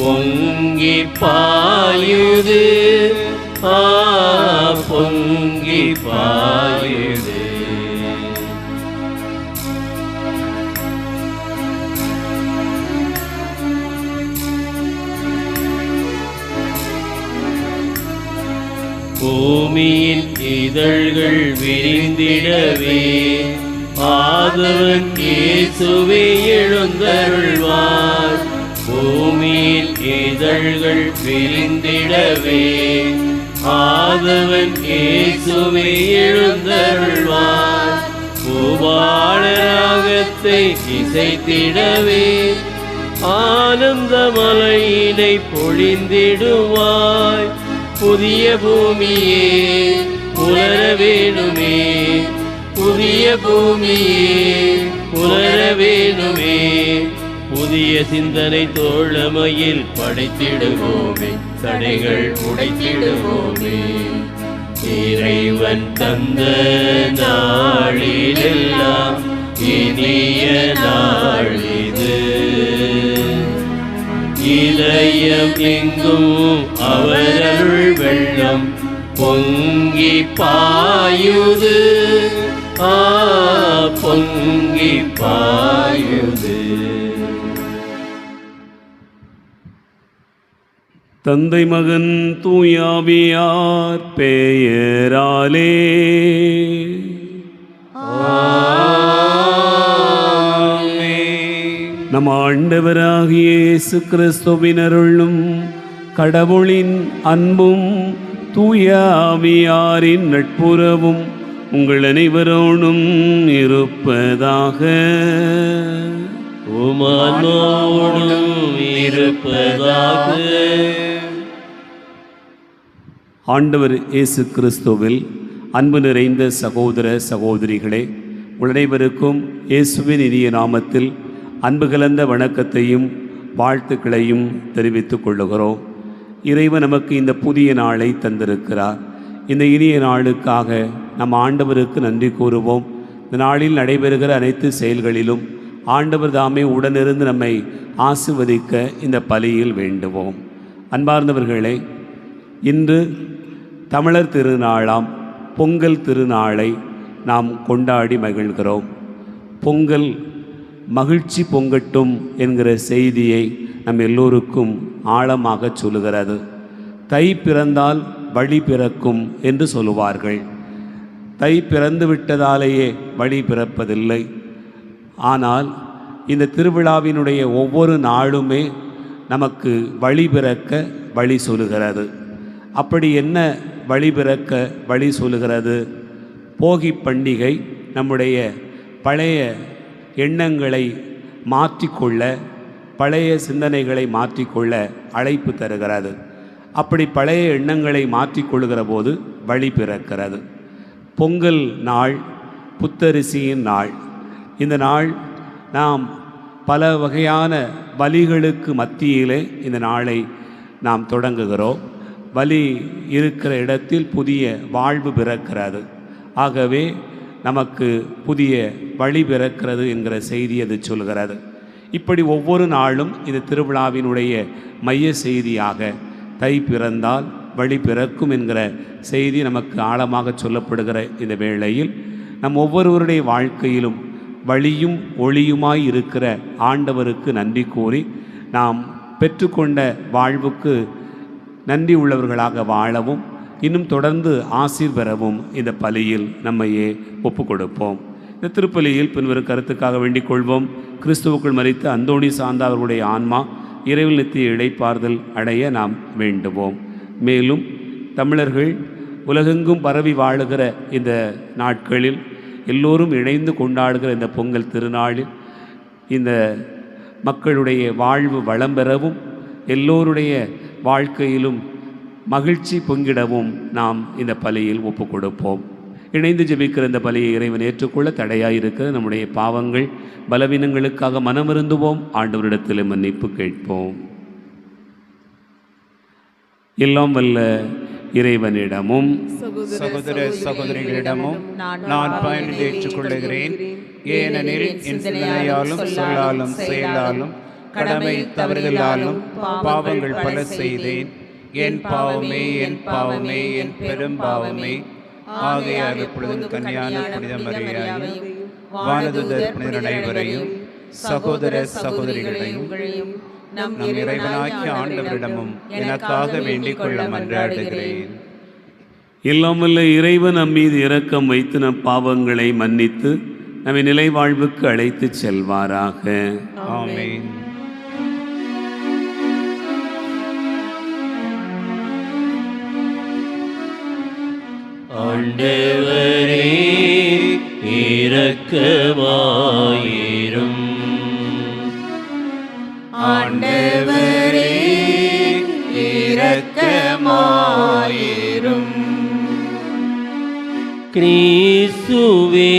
பொங்கி பாயுது, பொங்கி பாயுது. பூமியின் இதழ்கள் விரிந்திடவே ஆதவன் இயேசுவே எழுந்தருள்வார். பூமியின் இதழ்கள் விரிந்திடவே ஆதவன் இயேசுவே எழுந்தருள்வார். பூபால ராகத்தை இசைத்திடவே ஆனந்த மலையினை பொழிந்திடுவாய். புதிய பூமியே புலர வேணுமே, புதிய பூமியே புலர வேணுமே. புதிய சிந்தனை தோழமையில் படைத்திடுவோமே, தடைகள் உடைத்திடுவோமே. இறைவன் தந்த நாளிலெல்லாம் இனிய நாளிது. இதயம் எங்கும் அவரருள் வெள்ளம் பொங்கி பாயுது, பொங்கி பாயுது. தந்தை மகன் தூயாவியார் பெயராலே நம் ஆண்டவராகிய இயேசு கிறிஸ்துவின் அருளும் கடவுளின் அன்பும் தூயாவியாரின் நட்புறவும் உங்கள் அனைவரோடும் இருப்பதாக. உமானோடும் இருப்பதாக. ஆண்டவர் இயேசு கிறிஸ்துவில் அன்பு நிறைந்த சகோதர சகோதரிகளே, உங்கள் அனைவருக்கும் இயேசுவின் இனிய நாமத்தில் அன்பு கலந்த வணக்கத்தையும் வாழ்த்துக்களையும் தெரிவித்துக் கொள்ளுகிறோம். இறைவன் நமக்கு இந்த புதிய நாளை தந்திருக்கிறார். இந்த இனிய நாளுக்காக நம் ஆண்டவருக்கு நன்றி கூறுவோம். இந்த நாளில் நடைபெறுகிற அனைத்து செயல்களிலும் ஆண்டவர் தாமே உடனிருந்து நம்மை ஆசிர்வதிக்க இந்த பலியில் வேண்டுவோம். அன்பார்ந்தவர்களே, இன்று தமிழர் திருநாளாம் பொங்கல் திருநாளை நாம் கொண்டாடி மகிழ்கிறோம். பொங்கல் மகிழ்ச்சி பொங்கட்டும் என்கிற செய்தியை நம் எல்லோருக்கும் ஆழமாக சொல்லுகிறது. தை பிறந்தால் வழி பிறக்கும் என்று சொல்லுவார்கள். தை பிறந்து விட்டதாலேயே வழி பிறப்பதில்லை. ஆனால் இந்த திருவிழாவினுடைய ஒவ்வொரு நாளுமே நமக்கு வழி பிறக்க வழி சொல்லுகிறது. அப்படி என்ன வழி பிறக்க வழி சொல்லுகிறது? போகி பண்டிகை நம்முடைய பழைய எண்ணங்களை மாற்றிக்கொள்ள, பழைய சிந்தனைகளை மாற்றிக்கொள்ள அழைப்பு தருகிறது. அப்படி பழைய எண்ணங்களை மாற்றிக்கொள்கிற போது வழி பிறக்கிறது. பொங்கல் நாள் புத்தரிசியின் நாள். இந்த நாள் நாம் பல வகையான பலிகளுக்கு மத்தியிலே இந்த நாளை நாம் தொடங்குகிறோம். பலி இருக்கிற இடத்தில் புதிய வாழ்வு பிறக்கிறது. ஆகவே நமக்கு புதிய வழி பிறக்கிறது என்கிற செய்தி அது சொல்கிறது. இப்படி ஒவ்வொரு நாளும் இந்த திருவிழாவினுடைய மைய செய்தியாக தை பிறந்தால் வழி பிறக்கும் என்கிற செய்தி நமக்கு ஆழமாக சொல்லப்படுகிற இந்த வேளையில் நம் ஒவ்வொருவருடைய வாழ்க்கையிலும் வழியும் ஒளியுமாய் இருக்கிற ஆண்டவருக்கு நன்றி கூறி நாம் பெற்றுக்கொண்ட வாழ்வுக்கு நன்றி உள்ளவர்களாக வாழவும் இன்னும் தொடர்ந்து ஆசீர் பெறவும் இந்த பலியில் நம்மையே ஒப்பு கொடுப்போம். இந்த திருப்பலியில் பின்வரும் கருத்துக்காக வேண்டிக் கொள்வோம். கிறிஸ்துவுக்குள் மரித்த அந்தோணி சார்ந்த அவர்களுடைய ஆன்மா இறைவன் நித்திய இளைப்பாறுதல் அடைய நாம் வேண்டுவோம். மேலும் தமிழர்கள் உலகெங்கும் பரவி வாழுகிற இந்த நாட்களில் எல்லோரும் இணைந்து கொண்டாடுகிற இந்த பொங்கல் திருநாளில் இந்த மக்களுடைய வாழ்வு வளம் பெறவும் எல்லோருடைய வாழ்க்கையிலும் மகிழ்ச்சி பொங்கிடவும் நாம் இந்த பலியில் ஒப்பு கொடுப்போம். இணைந்து ஜெபிக்கிற இந்த பலியை இறைவன் ஏற்றுக்கொள்ள தடையாயிருக்கிற நம்முடைய பாவங்கள் பலவீனங்களுக்காக மனமிருந்துவோம். ஆண்டவரிடத்தில் மன்னிப்பு கேட்போம். எல்லாம் வல்ல இறைவனிடமும் சகோதர சகோதரிகளிடமும் நான் பயந்து ஏற்றுக்கொள்ளுகிறேன். ஏனெனில் என் சிந்தனையாலும் சொல்லாலும் செயலாலும் கடமை தவறுதலாலும் பாவங்கள் பல செய்தேன். என் பாவமே, என் பாவமே, என் பெரும் பாவமே. ஆகையால் இப்பொழுதும் கன்னியான புனித மரியாதை, வானதூதர் புனிதர் அனைவரையும், சகோதர சகோதரிகளையும், நம் இறைவனாகிய ஆண்டவரிடமும் எனக்காக வேண்டிக் கொள்ள மன்றாடுகிறேன். எல்லாம் வல்ல இறைவன் நம் மீது இரக்கம் வைத்து நம் பாவங்களை மன்னித்து நம்மை நிலை வாழ்வுக்கு அழைத்து செல்வாராக. ஆமென். ஆண்டவரே இரக்கமாயிரும். ஆண்டவரே இரக்கமாயிரும். கிறிஸ்துவே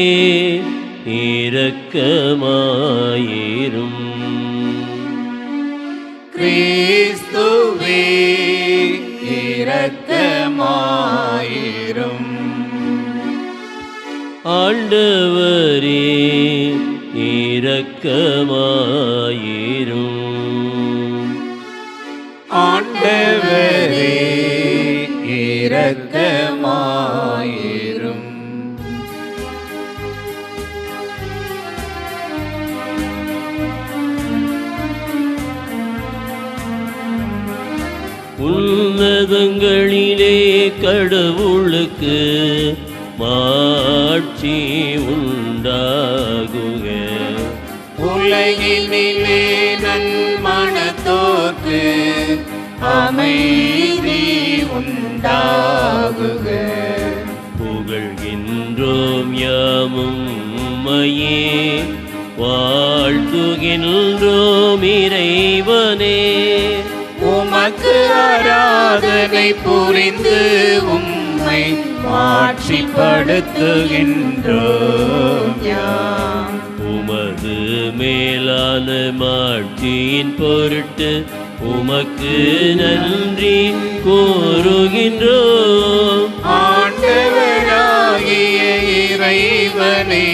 இரக்கமாயிரும். கிறிஸ்துவே இரக்கமாயிரும். ஆண்டவரே இரக்கமாயிரும். ஆண்டவரே இரக்கமாயிரும். உன்னதங்களிலே கடவுளுக்கு மாட்சி உண்டாகுக. உலகினிலே நன்மனத்தோர்க்கு அமைதி உண்டாகுக. புகழ்கின்றோம் யாமும் உம்மையே, வாழ்த்துகின்றோம் இறைவனே. உமக்கு ஆராதனை புரிந்து உம்மை மாட்சிப்படுத்துகின்றோம் யாம். உமது மேலான மாட்சியின் பொருட்டு உமக்கு நன்றி கூறுகின்றோம். ஆண்டவராகிய இறைவனே,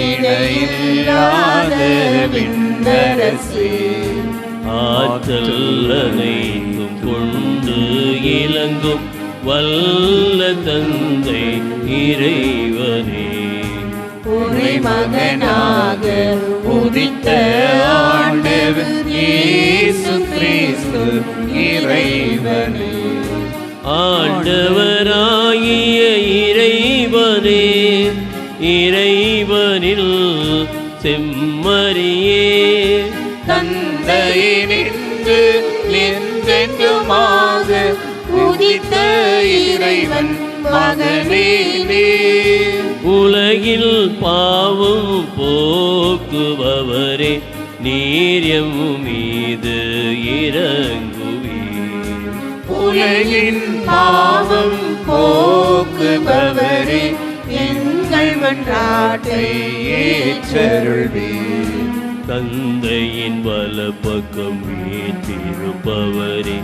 இணையில்லாத விண்ணரசே, ஆற்றல் அனைத்தும் கொண்டு இலங்கும் வல்ல தந்தை இறைவனே, உரை மகனாக உதித்த ஆண்டவர் இயேசு கிறிஸ்து இறைவனே. ஆண்டவராகிய இறைவனே, இறைவனில் செம்மறியே, தந்தையினின்று என்றென்றுமாக உதித்த இறைவன் மகனே நீர். உலகில் பாவம் போக்குபவரே, நீர் எம் மீது இரங்குவீர். உலகின் பாவம் போக்குபவரே, எங்கள் மன்றாட்டை ஏற்றருள்வீர். தந்தையின் வலப்பக்கம் வீற்றிருப்பவரே,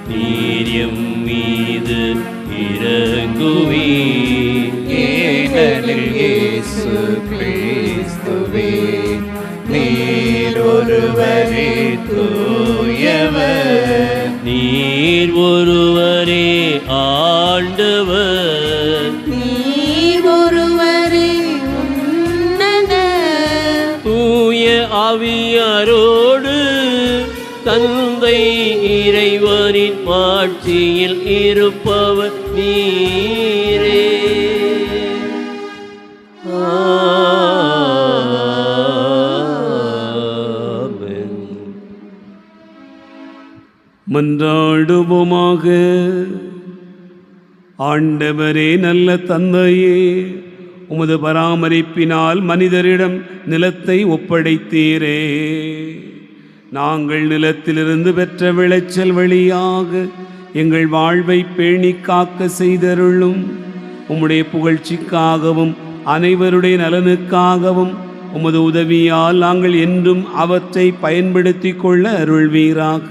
நீர் எம் மீது இரங்குவீர். ஏனெனில் இயேசு கிறிஸ்துவே, நீர் ஒருவரே தூயவர். நீர் ஒருவரே ஆண்டவர். நீர் ஒருவரே உன்னதர். தூய ஆவியாரோடு தந்தை இறைவனின் மாட்சியில் இருப்பவர் நீரே. ஆமென். மன்றாடுவோமாக. ஆண்டவரே, நல்ல தந்தையே, உமது பராமரிப்பினால் மனிதரிடம் நிலத்தை ஒப்படைத்தீரே. நாங்கள் நிலத்திலிருந்து பெற்ற விளைச்சல் வழியாக எங்கள் வாழ்வை பேணி காக்க செய்தருளும். உம்முடைய புகழ்ச்சிக்காகவும் அனைவருடைய நலனுக்காகவும் உமது உதவியால் நாங்கள் என்றும் அவற்றை பயன்படுத்தி கொள்ள அருள்வீராக.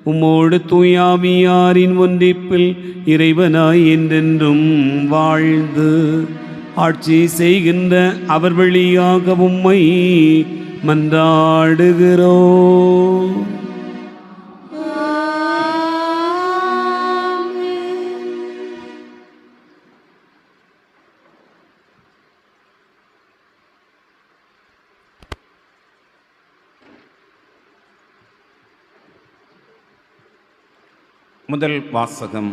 உம்மோடு தூயாவியாரின் ஒன்றிப்பில் இறைவனாய் என்றென்றும் வாழ்ந்து ஆட்சி செய்கின்ற அவர் வழியாக உம்மை மன்றாடுகிறோம். முதல் வாசகம்.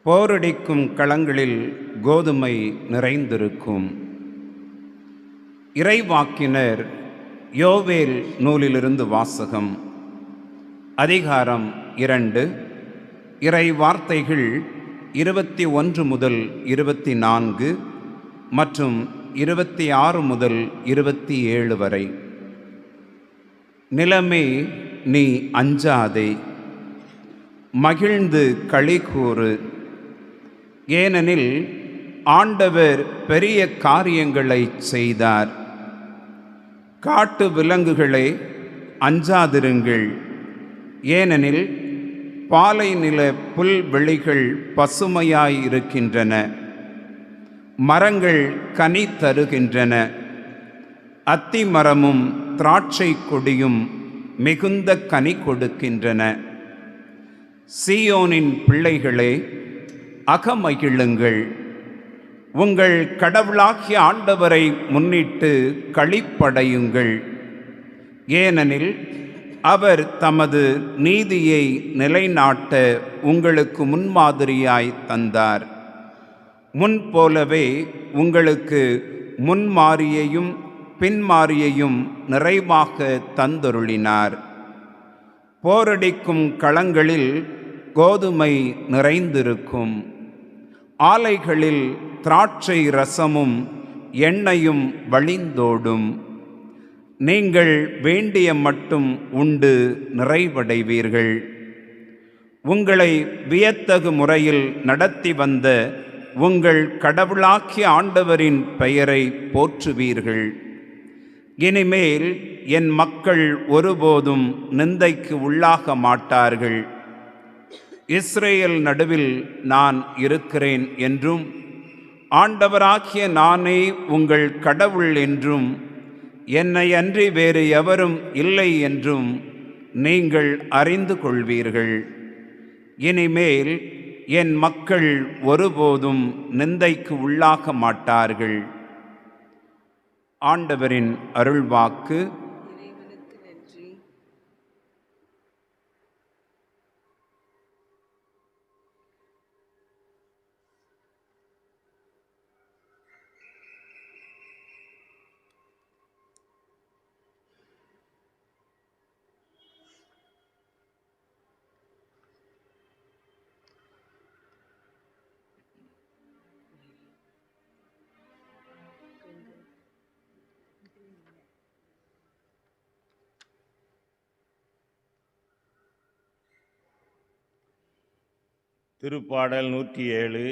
போரடிக்கும் களங்களில் கோதுமை நிறைந்திருக்கும். இறைவாக்கினர் யோவேல் நூலிலிருந்து வாசகம். அதிகாரம் 2, இறை வார்த்தைகள் 21 முதல் 24 மற்றும் 26 முதல் 27 வரை. நிலமே, நீ அஞ்சாதே, மகிழ்ந்து களிகூறு, ஏனெனில் ஆண்டவர் பெரிய காரியங்களை செய்தார். காட்டு விலங்குகளே, அஞ்சாதிருங்கள், ஏனெனில் பாலை நில புல்வெளிகள் பசுமையாயிருக்கின்றன, மரங்கள் கனி தருகின்றன, அத்தி மரமும் திராட்சை கொடியும் மிகுந்த கனி கொடுக்கின்றன. சீயோனின் பிள்ளைகளே, அகமகிழுங்கள், உங்கள் கடவுளாகிய ஆண்டவரை முன்னிட்டு களிப்படையுங்கள், ஏனெனில் அவர் தமது நீதியை நிலைநாட்ட உங்களுக்கு முன்மாதிரியாய் தந்தார். முன்போலவே உங்களுக்கு முன்மாரியையும் பின்மாரியையும் நிறைவாக தந்தருளினார். போரடிக்கும் களங்களில் கோதுமை நிறைந்திருக்கும். ஆலைகளில் திராட்சை ரசமும் எண்ணெயும் வழிந்தோடும். நீங்கள் வேண்டிய மட்டும் உண்டு நிறைவடைவீர்கள். உங்களை வியத்தகு முறையில் நடத்தி வந்த உங்கள் கடவுளாகிய ஆண்டவரின் பெயரை போற்றுவீர்கள். இனிமேல் என் மக்கள் ஒருபோதும் நிந்தைக்கு உள்ளாக மாட்டார்கள். இஸ்ரேல் நடுவில் நான் இருக்கிறேன் என்றும், ஆண்டவராகிய நானே உங்கள் கடவுள் என்றும், என்னை அன்றி வேறு எவரும் இல்லை என்றும் நீங்கள் அறிந்து கொள்வீர்கள். இனிமேல் என் மக்கள் ஒருபோதும் நிந்தைக்கு உள்ளாக மாட்டார்கள். ஆண்டவரின் அருள்வாக்கு. திருப்பாடல் 107.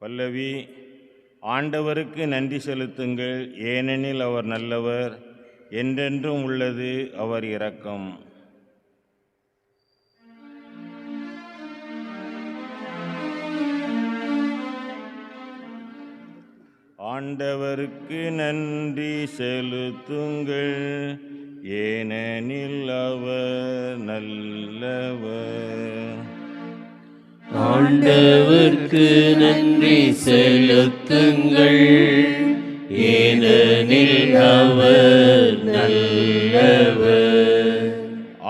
பல்லவி. ஆண்டவருக்கு நன்றி செலுத்துங்கள், ஏனெனில் அவர் நல்லவர், என்றென்றும் உள்ளது அவர் இரக்கம். ஆண்டவருக்கு நன்றி செலுத்துங்கள், ஏனெனில் அவர் நல்லவர். ஆண்டவர்க்கு நன்றி செலுத்துங்கள், ஏனெனில் அவர் நல்லவர்.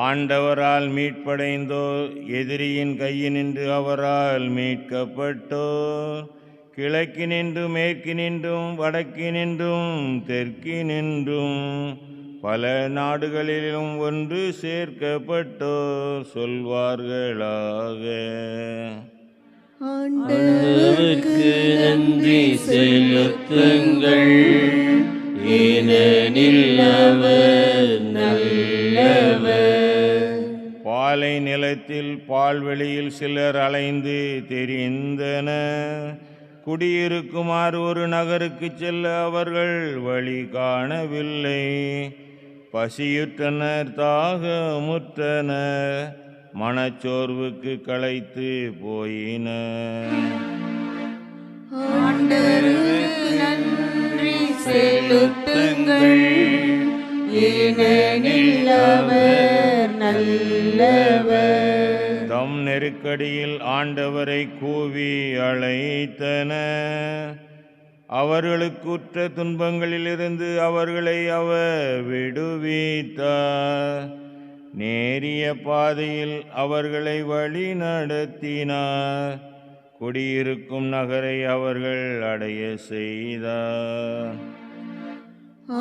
ஆண்டவரால் மீட்படைந்தோர், எதிரியின் கையினின்று அவரால் மீட்கப்பட்டோர், கிழக்கினின்றும் மேற்கினின்றும் வடக்கினின்றும் தெற்கினின்றும் பல நாடுகளிலும் ஒன்று சேர்க்கப்பட்டோர் சொல்வார்களாக. ஆண்டவர்க்கு நன்றி செலுத்துங்கள், ஏனெனில் அவர் நல்லவர். பாலை நிலத்தில் பால்வெளியில் சிலர் அலைந்து தெரிந்தனர். குடியிருக்குமாறு ஒரு நகருக்கு செல்ல அவர்கள் வழி காணவில்லை. பசியுற்றனர், தாகமுற்றனர், மனச்சோர்வுக்கு களைத்து போயினர். ஆண்டவருக்கு நன்றி செலுத்துங்கள். செலுத்துங்கள், ஏனெனில் அவர் நல்லவர். தம் நெருக்கடியில் ஆண்டவரை கூவி அழைத்தன. அவர்களுக்குற்ற துன்பங்களிலிருந்து அவர்களை அவர் விடுவித்தார். நேரிய பாதையில் அவர்களை வழி நடத்தினார். குடியிருக்கும் நகரை அவர்கள் அடைய செய்தார்.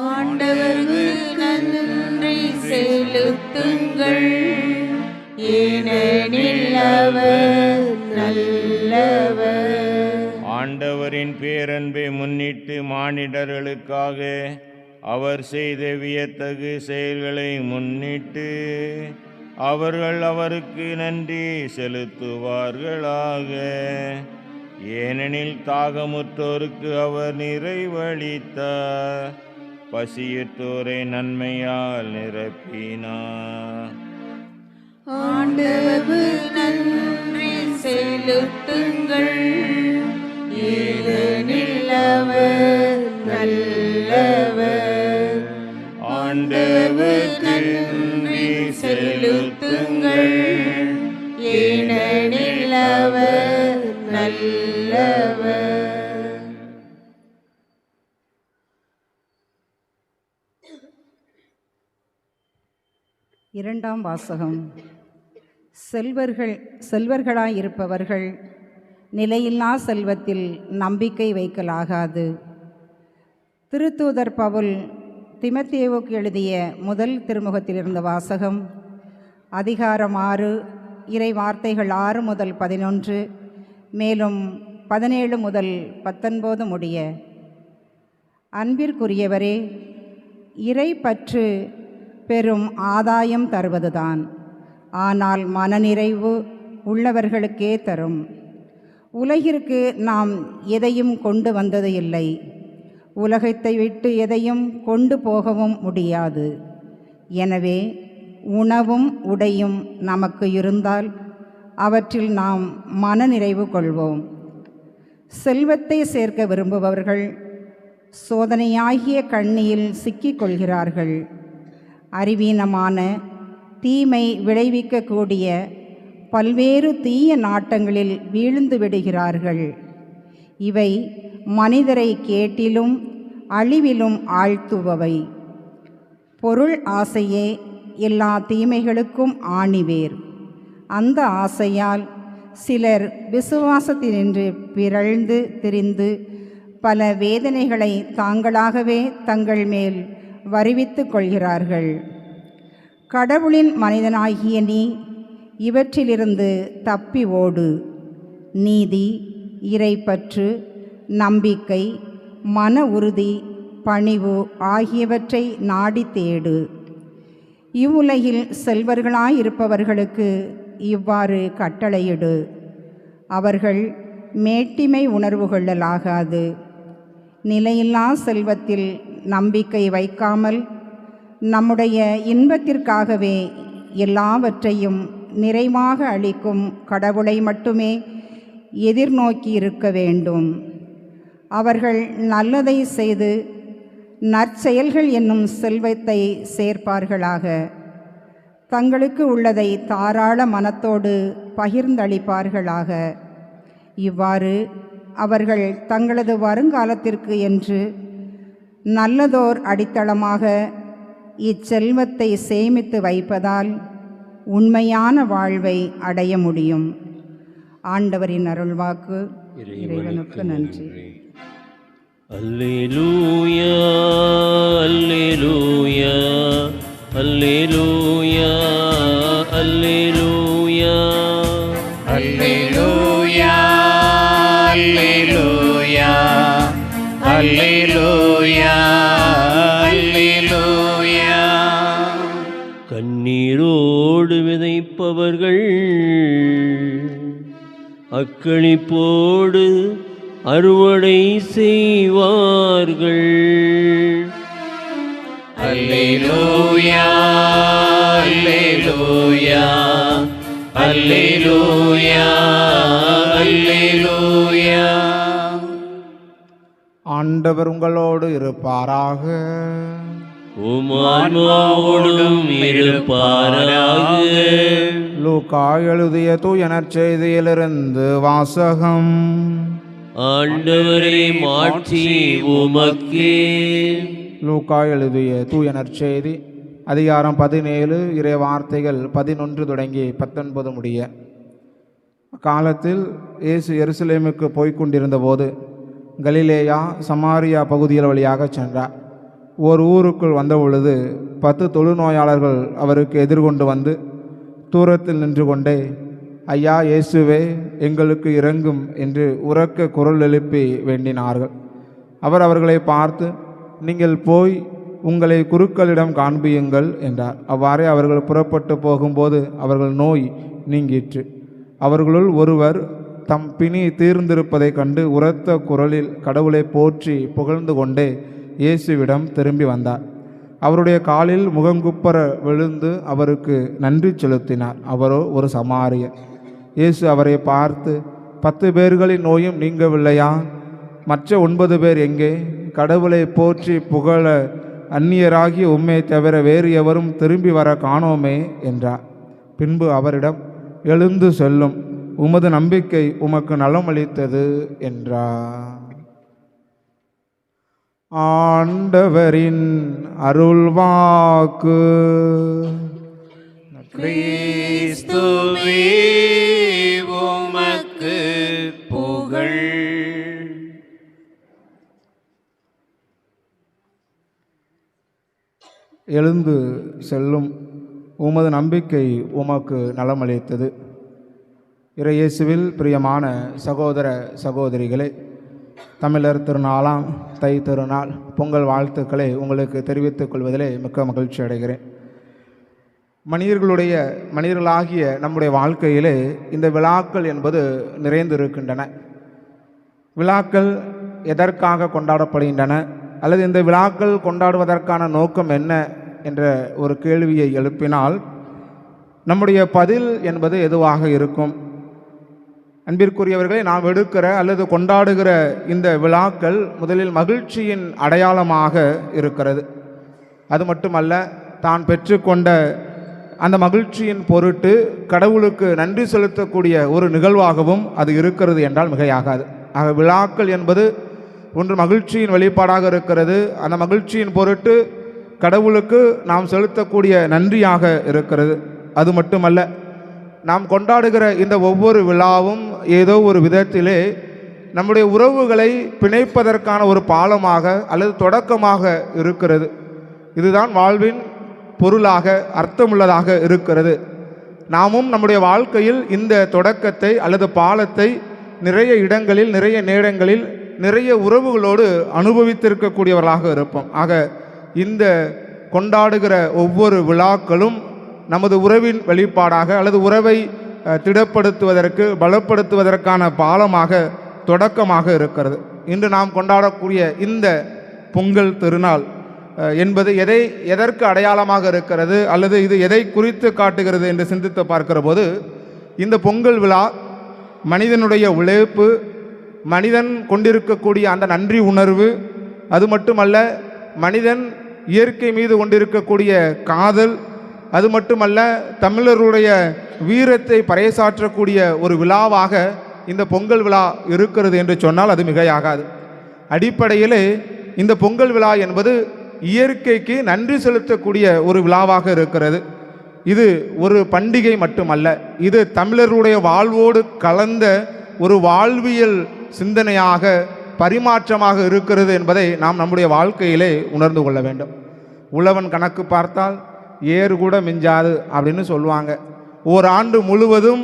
ஆண்டவருக்கு நன்றி செலுத்துங்கள், ஏனெனில் அவர் நல்லவர். ஆண்டவரின் பேரன்பை முன்னிட்டு மானிடர்களுக்காக அவர் செய்த வியத்தகு செயல்களை முன்னிட்டு அவர்கள் அவருக்கு நன்றி செலுத்துவார்களாக. ஏனெனில் தாகமுற்றோருக்கு அவர் நிறைவளித்தார், பசியுற்றோரை நன்மையால் நிரப்பினார். ஆண்டவருக்கு நன்றி செலுத்துங்கள், ஏனெனில் அவர் நல்லவர். ஆண்டவருக்கு நன்றி செலுத்துங்கள், ஏனெனில் அவர் நல்லவர். இரண்டாம் வாசகம். செல்வர்களாயிருப்பவர்கள் நிலையில்லா செல்வத்தில் நம்பிக்கை வைக்கலாகாது. திருத்தூதர் பவுல் திமத்தேவுக்கு எழுதிய முதல் திருமுகத்திலிருந்த வாசகம், அதிகாரம் 6, இறை வார்த்தைகள் 6 முதல் 11, மேலும் 17 முதல் 19 முடிய. அன்பிற்குரியவரே, இறை பற்று பெரும் ஆதாயம் தருவதுதான், ஆனால் மனநிறைவு உள்ளவர்களுக்கே தரும். உலகிற்கு நாம் எதையும் கொண்டு வந்தது இல்லை, உலகத்தை விட்டு எதையும் கொண்டு போகவும் முடியாது. எனவே உணவும் உடையும் நமக்கு இருந்தால் அவற்றில் நாம் மனநிறைவு கொள்வோம். செல்வத்தை சேர்க்க விரும்புபவர்கள் சோதனையாகிய கண்ணியில் சிக்கிக்கொள்கிறார்கள். அறிவீனமான தீமை விளைவிக்கக்கூடிய பல்வேறு தீய நாட்டங்களில் வீழ்ந்து விடுகிறார்கள். இவை மனிதரை கேட்டிலும் அழிவிலும் ஆழ்த்துபவை. பொருள் ஆசையே எல்லா தீமைகளுக்கும் ஆணிவேர். அந்த ஆசையால் சிலர் விசுவாசத்தினின்று பிறழ்ந்து திரிந்து பல வேதனைகளை தாங்களாகவே தங்கள் மேல் வருவித்து கொள்கிறார்கள். கடவுளின் மனிதனாகிய நீ இவற்றிலிருந்து தப்பி ஓடு. நீதி, இறைப்பற்று, நம்பிக்கை, மன உறுதி, பணிவு ஆகியவற்றை நாடி தேடு. இவ்வுலகில் செல்வர்களாயிருப்பவர்களுக்கு இவ்வாறு கட்டளையிடு. அவர்கள் மேட்டிமை உணர்வு கொள்ளலாகாது. நிலையில்லா செல்வத்தில் நம்பிக்கை வைக்காமல் நம்முடைய இன்பத்திற்காகவே எல்லாவற்றையும் நிறைவாக அளிக்கும் கடவுளை மட்டுமே எதிர்நோக்கி இருக்க வேண்டும். அவர்கள் நல்லதை செய்து நற்செயல்கள் என்னும் செல்வத்தை சேர்ப்பார்களாக. தங்களுக்கு உள்ளதை தாராள மனத்தோடு பகிர்ந்தளிப்பார்களாக. இவ்வாறு அவர்கள் தங்களது வருங்காலத்திற்கு என்று நல்லதோர் அடித்தளமாக இச்செல்வத்தை சேமித்து வைப்பதால் உண்மையான வாழ்வை அடைய முடியும். ஆண்டவரின் அருள்வாக்கு. இறைவனுக்கு நன்றி. அல்லேலூயா, அல்லேலூயா, அல்லேலூயா, அல்லேலூயா, அல்லேலூயா, அல்லேலூயா, அல்லேலூயா, அல்லேலூயா. கண்ணீரோடு விதைப்பவர்கள் அக்களிப்போடு அறுவடை செய்வார்கள். அல்லேலூயா, அல்லேலூயா, அல்லேலூயா, அல்லேலூயா. ஆண்டவர் உங்களோடு இருப்பாராக. உம் ஆன்மாவோடும் இருப்பாராக. லூக்கா எழுதிய தூய நற்செய்தியிலிருந்து வாசகம். ஆண்டவரே மாட்சி உமக்கே. லூக்கா எழுதிய தூய நற்செய்தி அதிகாரம் 17 இறை வார்த்தைகள் 11 தொடங்கி 19 முடிய. காலத்தில் இயேசு எருசலேமுக்கு போய்கொண்டிருந்த போது கலிலேயா சமாரியா பகுதிகள் வழியாக சென்றார். ஓர் ஊருக்குள் வந்தபொழுது 10 தொழுநோயாளர்கள் அவருக்கு எதிர்கொண்டு வந்து தூரத்தில் நின்று கொண்டே, ஐயா இயேசுவே, எங்களுக்கு இறங்கும் என்று உரக்க குரல் எழுப்பி வேண்டினார்கள். அவர் அவர்களை பார்த்து, நீங்கள் போய் உங்களை குருக்களிடம் காண்பியுங்கள் என்றார். அவ்வாறே அவர்கள் புறப்பட்டு போகும்போது அவர்கள் நோய் நீங்கிற்று. அவர்களுள் ஒருவர் தம் பிணி தீர்ந்திருப்பதை கண்டு உரத்த குரலில் கடவுளை போற்றி புகழ்ந்து கொண்டே இயேசுவிடம் திரும்பி வந்தார். அவருடைய காலில் முகங்குப்பர விழுந்து அவருக்கு நன்றி செலுத்தினார். அவரோ ஒரு சமாரியர். இயேசு அவரை பார்த்து, 10 பேர்களின் நோயும் நீங்கவில்லையா? மற்ற 9 பேர் எங்கே? கடவுளை போற்றி புகழ அந்நியராகி உம்மை தவிர வேறு எவரும் திரும்பி வர காணோமே என்றார். பின்பு அவரிடம், எழுந்து செல்லும், உமது நம்பிக்கை உமக்கு நலமளித்தது என்றார். ஆண்டவரின் அருள்வாக்கு. கிறிஸ்துவே உமக்கு புகழ். எழுந்து செல்லும், உமது நம்பிக்கை உமக்கு நலமளித்தது. இறையேசுவில் பிரியமான சகோதர சகோதரிகளே, தமிழர் திருநாளாம் தை திருநாள் பொங்கல் வாழ்த்துக்களை உங்களுக்கு தெரிவித்துக் கொள்வதிலே மிக்க மகிழ்ச்சி அடைகிறேன். மனிதர்களாகிய நம்முடைய வாழ்க்கையிலே இந்த விழாக்கள் என்பது நிறைந்திருக்கின்றன. விழாக்கள் எதற்காக கொண்டாடப்படுகின்றன, அல்லது இந்த விழாக்கள் கொண்டாடுவதற்கான நோக்கம் என்ன என்ற ஒரு கேள்வியை எழுப்பினால் நம்முடைய பதில் என்பது எதுவாக இருக்கும்? அன்பிற்குரியவர்களை, நாம் எடுக்கிற அல்லது கொண்டாடுகிற இந்த விழாக்கள் முதலில் மகிழ்ச்சியின் அடையாளமாக இருக்கிறது. அது மட்டுமல்ல, தான் பெற்றுக்கொண்ட அந்த மகிழ்ச்சியின் பொருட்டு கடவுளுக்கு நன்றி செலுத்தக்கூடிய ஒரு நிகழ்வாகவும் அது இருக்கிறது என்றால் மிகையாகாது. ஆக விழாக்கள் என்பது ஒன்று மகிழ்ச்சியின் வெளிப்பாடாக இருக்கிறது. அந்த மகிழ்ச்சியின் பொருட்டு கடவுளுக்கு நாம் செலுத்தக்கூடிய நன்றியாக இருக்கிறது. அது மட்டுமல்ல, நாம் கொண்டாடுகிற இந்த ஒவ்வொரு விழாவும் ஏதோ ஒரு விதத்திலே நம்முடைய உறவுகளை பிணைப்பதற்கான ஒரு பாலமாக அல்லது தொடக்கமாக இருக்கிறது. இதுதான் வாழ்வின் பொருளாக அர்த்தமுள்ளதாக இருக்கிறது. நாமும் நம்முடைய வாழ்க்கையில் இந்த தொடக்கத்தை அல்லது பாலத்தை நிறைய இடங்களில், நிறைய நேரங்களில், நிறைய உறவுகளோடு அனுபவித்திருக்கக்கூடியவர்களாக இருப்போம். ஆக இந்த கொண்டாடுகிற ஒவ்வொரு விழாக்களும் நமது உறவின் வெளிப்பாடாக அல்லது உறவை திடப்படுத்துவதற்கு, பலப்படுத்துவதற்கான பாலமாக, தொடக்கமாக இருக்கிறது. இன்று நாம் கொண்டாடக்கூடிய இந்த பொங்கல் திருநாள் என்பது எதற்கு அடையாளமாக இருக்கிறது, அல்லது இது எதை குறித்து காட்டுகிறது என்று சிந்தித்து பார்க்கிற போது, இந்த பொங்கல் விழா மனிதனுடைய உழைப்பு, மனிதன் கொண்டிருக்கக்கூடிய அந்த நன்றி உணர்வு, அது மட்டுமல்ல மனிதன் இயற்கை மீது கொண்டிருக்கக்கூடிய காதல், அது மட்டுமல்ல தமிழருடைய வீரத்தை பறைசாற்றக்கூடிய ஒரு விழாவாக இந்த பொங்கல் விழா இருக்கிறது என்று சொன்னால் அது மிகையாகாது. அடிப்படையிலே இந்த பொங்கல் விழா என்பது இயற்கைக்கு நன்றி செலுத்தக்கூடிய ஒரு விழாவாக இருக்கிறது. இது ஒரு பண்டிகை மட்டுமல்ல, இது தமிழருடைய வாழ்வோடு கலந்த ஒரு வாழ்வியல் சிந்தனையாக, பரிமாற்றமாக இருக்கிறது என்பதை நாம் நம்முடைய வாழ்க்கையிலே உணர்ந்து கொள்ள வேண்டும். உழவன் கணக்கு பார்த்தால் ஏறு கூட மிஞ்சாது அப்படின்னு சொல்லுவாங்க. ஓராண்டு முழுவதும்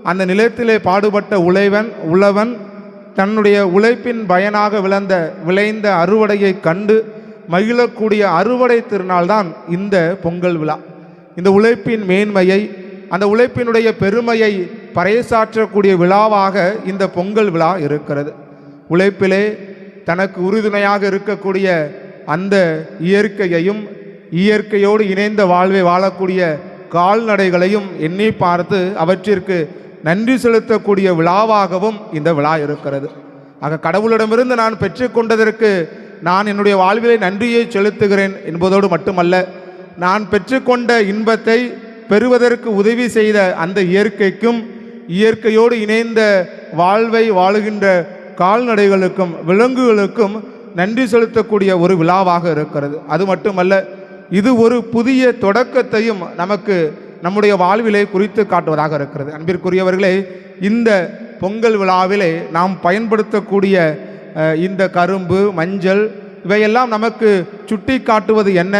அந்த நிலத்திலே பாடுபட்ட உழவன் தன்னுடைய உழைப்பின் பயனாக விளைந்த அறுவடையை கண்டு மகிழக்கூடிய அறுவடை திருநாள் தான் இந்த பொங்கல் விழா. இந்த உழைப்பின் மேன்மையை, அந்த உழைப்பினுடைய பெருமையை பறைசாற்றக்கூடிய விழாவாக இந்த பொங்கல் விழா இருக்கிறது. உழைப்பிலே தனக்கு உறுதுணையாக இருக்கக்கூடிய அந்த இயற்கையையும், இயற்கையோடு இணைந்த வாழ்வை வாழக்கூடிய கால்நடைகளையும் எண்ணி பார்த்து அவற்றிற்கு நன்றி செலுத்தக்கூடிய விழாவாகவும் இந்த விழா இருக்கிறது. ஆக கடவுளிடமிருந்து நான் பெற்றுக்கொண்டதற்கு நான் என்னுடைய வாழ்விலே நன்றியை செலுத்துகிறேன் என்பதோடு மட்டுமல்ல, நான் பெற்றுக்கொண்ட இன்பத்தை பெறுவதற்கு உதவி செய்த அந்த இயற்கைக்கும், இயற்கையோடு இணைந்த வாழ்வை வாழுகின்ற கால்நடைகளுக்கும் விலங்குகளுக்கும் நன்றி செலுத்தக்கூடிய ஒரு விழாவாக இருக்கிறது. அது மட்டுமல்ல, இது ஒரு புதிய தொடக்கத்தையும் நமக்கு நம்முடைய வாழ்விலே குறித்து காட்டுவதாக இருக்கிறது. அன்பிற்குரியவர்களே, இந்த பொங்கல் விழாவிலே நாம் பயன்படுத்தக்கூடிய இந்த கரும்பு, மஞ்சள் இவையெல்லாம் நமக்கு சுட்டி காட்டுவது என்ன?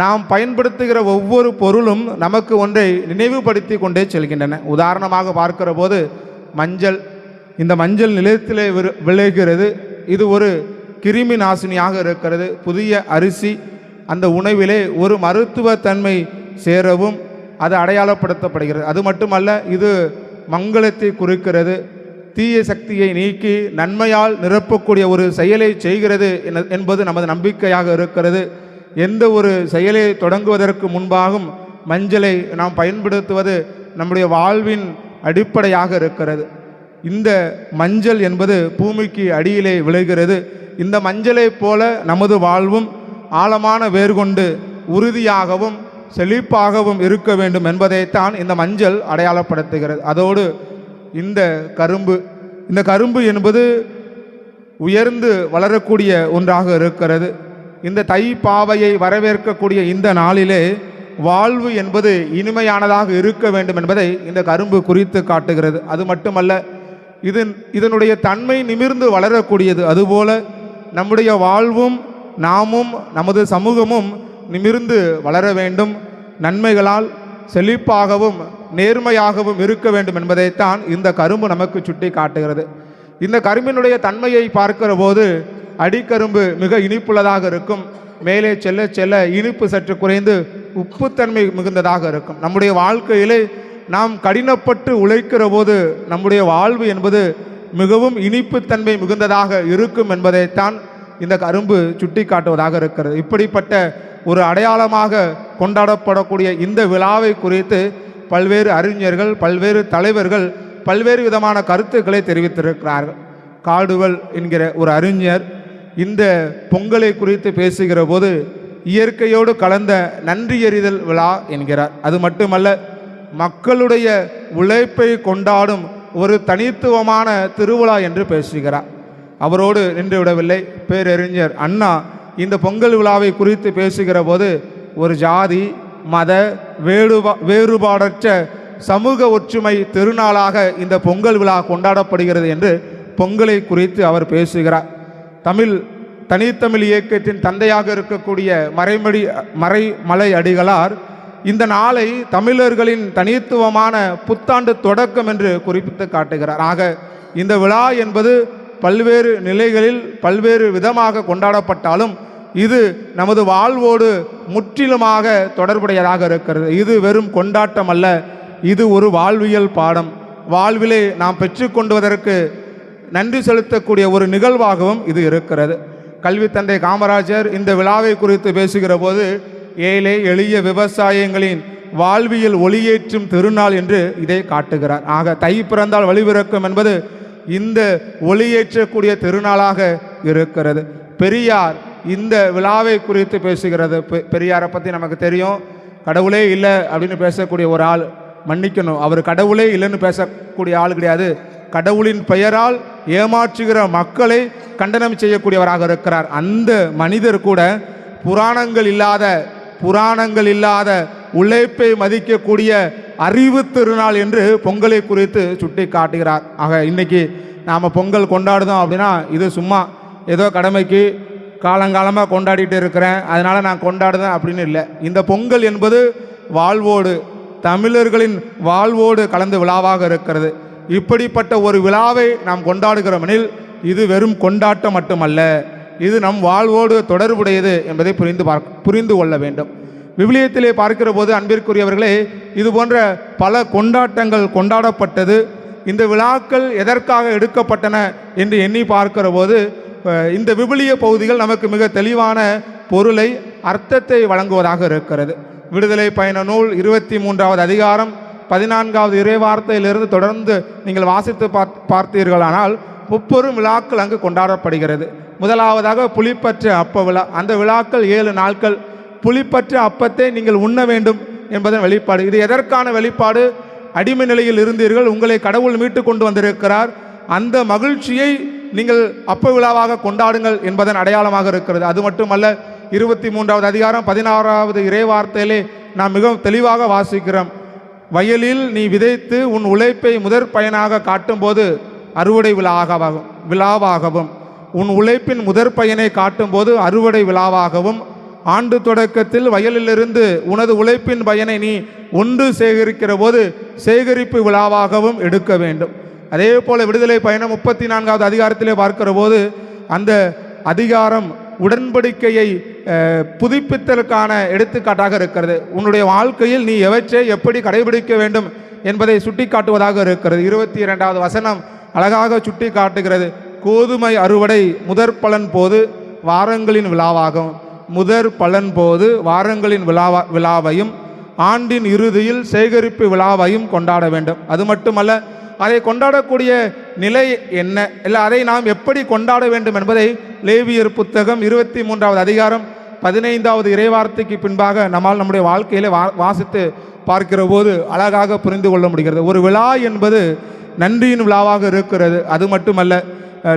நாம் பயன்படுத்துகிற ஒவ்வொரு பொருளும் நமக்கு ஒன்றை நினைவுபடுத்தி கொண்டே செல்கின்றன. உதாரணமாக பார்க்கிற போது மஞ்சள், இந்த மஞ்சள் நிலத்திலே விளைகிறது. இது ஒரு கிருமி நாசினியாக இருக்கிறது. புதிய அரிசி, அந்த உணவிலே ஒரு மருத்துவ தன்மை சேரவும் அது அடையாளப்படுத்தப்படுகிறது. அது மட்டுமல்ல, இது மங்களத்தை குறிக்கிறது. தீய சக்தியை நீக்கி நன்மையால் நிரப்பக்கூடிய ஒரு செயலை செய்கிறது என்பது நமது நம்பிக்கையாக இருக்கிறது. எந்த ஒரு செயலை தொடங்குவதற்கு முன்பாகவும் மஞ்சளை நாம் பயன்படுத்துவது நம்முடைய வாழ்வின் அடிப்படையாக இருக்கிறது. இந்த மஞ்சள் என்பது பூமிக்கு அடியிலே விளைகிறது. இந்த மஞ்சளை போல நமது வாழ்வும் ஆழமான வேர் கொண்டு உறுதியாகவும் செழிப்பாகவும் இருக்க வேண்டும் என்பதைத்தான் இந்த மஞ்சள் அடையாளப்படுத்துகிறது. அதோடு இந்த கரும்பு என்பது உயர்ந்து வளரக்கூடிய ஒன்றாக இருக்கிறது. இந்த தை பாவையை வரவேற்கக்கூடிய இந்த நாளிலே வாழ்வு என்பது இனிமையானதாக இருக்க வேண்டும் என்பதை இந்த கரும்பு குறித்து காட்டுகிறது. அது மட்டுமல்ல, இதனுடைய தன்மை நிமிர்ந்து வளரக்கூடியது. அதுபோல நம்முடைய வாழ்வும் நாமும் நமது சமூகமும் நிமிர்ந்து வளர வேண்டும், நன்மைகளால் செழிப்பாகவும் நேர்மையாகவும் இருக்க வேண்டும் என்பதைத்தான் இந்த கரும்பு நமக்கு சுட்டி காட்டுகிறது. இந்த கரும்பினுடைய தன்மையை பார்க்கிற போது அடிக்கரும்பு மிக இனிப்புள்ளதாக இருக்கும். மேலே செல்ல செல்ல இனிப்பு சற்று குறைந்து உப்புத்தன்மை மிகுந்ததாக இருக்கும். நம்முடைய வாழ்க்கையிலே நாம் கடினப்பட்டு உழைக்கிற போது நம்முடைய வாழ்வு என்பது மிகவும் இனிப்புத்தன்மை மிகுந்ததாக இருக்கும் என்பதைத்தான் இந்த கரும்பு சுட்டி காட்டுவதாக இருக்கிறது. இப்படிப்பட்ட ஒரு அடையாளமாக கொண்டாடப்படக்கூடிய இந்த விழாவை குறித்து பல்வேறு அறிஞர்கள், பல்வேறு தலைவர்கள் பல்வேறு விதமான கருத்துக்களை தெரிவித்திருக்கிறார்கள். காடுவல் என்கிற ஒரு அறிஞர் இந்த பொங்கலை குறித்து பேசுகிற போது இயற்கையோடு கலந்த நன்றியறிதல் விழா என்கிறார். அது மட்டுமல்ல, மக்களுடைய உழைப்பை கொண்டாடும் ஒரு தனித்துவமான திருவிழா என்று பேசுகிறார். அவரோடு நின்று விடவில்லை. பேரறிஞர் அண்ணா இந்த பொங்கல் விழாவை குறித்து பேசுகிற போது ஒரு ஜாதி மத வேறுபாடற்ற சமூக ஒற்றுமை திருநாளாக இந்த பொங்கல் விழா கொண்டாடப்படுகிறது என்று பொங்கலை குறித்து அவர் பேசுகிறார். தனித்தமிழ் இயக்கத்தின் தந்தையாக இருக்கக்கூடிய மறைமலை அடிகளார் இந்த நாளை தமிழர்களின் தனித்துவமான புத்தாண்டு தொடக்கம் என்று குறிப்பிட்டு காட்டுகிறார். ஆக இந்த விழா என்பது பல்வேறு நிலைகளில் பல்வேறு விதமாக கொண்டாடப்பட்டாலும் இது நமது வாழ்வோடு முற்றிலுமாக தொடர்புடையதாக இருக்கிறது. இது வெறும் கொண்டாட்டம் அல்ல, இது ஒரு வாழ்வியல் பாடம். வாழ்விலே நாம் பெற்றுக்கொண்டுவதற்கு நன்றி செலுத்தக்கூடிய ஒரு நிகழ்வாகவும் இது இருக்கிறது. கல்வி தந்தை காமராஜர் இந்த விழாவை குறித்து பேசுகிற போது ஏழை எளிய விவசாயிகளின் வாழ்வியல் ஒளியேற்றும் திருநாள் என்று இதை காட்டுகிறார். ஆக தை பிறந்தால் வழிபிறக்கும் என்பது இந்த ஒளியேற்றக்கூடிய திருநாளாக இருக்கிறது. பெரியார் இந்த விழாவை குறித்து பேசுகிறது. பெரியாரை பற்றி நமக்கு தெரியும். கடவுளே இல்லை அப்படின்னு பேசக்கூடிய ஒரு ஆள், மன்னிக்கணும், அவர் கடவுளே இல்லைன்னு பேசக்கூடிய ஆள் கிடையாது. கடவுளின் பெயரால் ஏமாற்றுகிற மக்களை கண்டனம் செய்யக்கூடியவராக இருக்கிறார். அந்த மனிதர் கூட புராணங்கள் இல்லாத உழைப்பை மதிக்கக்கூடிய அறிவு திருநாள் என்று பொங்கலை குறித்து சுட்டி காட்டுகிறார். ஆக இன்னைக்கு நாம் பொங்கல் கொண்டாடுதோம் அப்படின்னா இது சும்மா ஏதோ கடமைக்கு காலங்காலமாக கொண்டாடிட்டு இருக்கிறேன் அதனால் நான் கொண்டாடுதேன் அப்படின்னு இல்லை. இந்த பொங்கல் என்பது வாழ்வோடு, தமிழர்களின் வாழ்வோடு கலந்த விழாவாக இருக்கிறது. இப்படிப்பட்ட ஒரு விழாவை நாம் கொண்டாடுகிறோமெனில் இது வெறும் கொண்டாட்டம் மட்டுமல்ல, இது நம் வாழ்வோடு தொடர்புடையது என்பதை புரிந்து கொள்ள வேண்டும். விவிலியத்திலே பார்க்கிற போது அன்பிற்குரியவர்களே, இது போன்ற பல கொண்டாட்டங்கள் கொண்டாடப்பட்டது. இந்த விழாக்கள் எதற்காக எடுக்கப்பட்டன என்று எண்ணி பார்க்கிற போது இந்த விவிலிய பகுதிகள் நமக்கு மிக தெளிவான பொருளை, அர்த்தத்தை வழங்குவதாக இருக்கிறது. விடுதலை பயண நூல் 23வது அதிகாரம் 14வது இறைவார்த்தையிலிருந்து தொடர்ந்து நீங்கள் வாசித்து பார்த்தீர்களானால் முப்பெரும் விழாக்கள் அங்கு கொண்டாடப்படுகிறது. முதலாவதாக புளிப்பற்ற அப்ப விழா. அந்த விழாக்கள் 7 நாட்கள். புளிப்பற்ற அப்பத்தை நீங்கள் உண்ண வேண்டும் என்பதன் வெளிப்பாடு. இது எதற்கான வெளிப்பாடு? அடிமை நிலையில் இருந்தீர்கள், உங்களை கடவுள் மீட்டு கொண்டு வந்திருக்கிறார். அந்த மகிழ்ச்சியை நீங்கள் அப்ப விழாவாக கொண்டாடுங்கள் என்பதன் அடையாளமாக இருக்கிறது. அது மட்டுமல்ல, 23வது அதிகாரம் 16வது இறைவார்த்தையிலே நாம் மிகவும் தெளிவாக வாசிக்கிறோம். வயலில் நீ விதைத்து உன் உழைப்பை முதற் பயனாக காட்டும்போது அறுவடை விழாவாகவும் உன் உழைப்பின் முதற் பயனை காட்டும்போது அறுவடை விழாவாகவும் ஆண்டு தொடக்கத்தில் வயலிலிருந்து உனது உழைப்பின் பயனை நீ ஒன்று சேகரிக்கிற போது சேகரிப்பு விழாவாகவும் எடுக்க வேண்டும். அதே போல விடுதலை பயணம் 34வது அதிகாரத்திலே பார்க்கிற போது அந்த அதிகாரம் உடன்படிக்கையை புதுப்பித்தலுக்கான எடுத்துக்காட்டாக இருக்கிறது. உன்னுடைய வாழ்க்கையில் நீ எவற்றை எப்படி கடைபிடிக்க வேண்டும் என்பதை சுட்டி காட்டுவதாக இருக்கிறது. 22வது வசனம் அழகாக சுட்டி காட்டுகிறது. கோதுமை அறுவடை முதற் பலன் போது வாரங்களின் விழாவாகும். முதற் பலன் போது வாரங்களின் விழாவையும் ஆண்டின் இறுதியில் சேகரிப்பு விழாவையும் கொண்டாட வேண்டும். அது மட்டுமல்ல, அதை கொண்டாடக்கூடிய நிலை என்ன, இல்லை அதை நாம் எப்படி கொண்டாட வேண்டும் என்பதை லேவியர் புத்தகம் 23வது அதிகாரம் 15வது இறைவார்த்தைக்கு பின்பாக நம்மால் நம்முடைய வாழ்க்கையிலே வாசித்து பார்க்கிற போது அழகாக புரிந்து கொள்ள முடிகிறது. ஒரு விழா என்பது நன்றியின் விழாவாக இருக்கிறது. அது மட்டுமல்ல,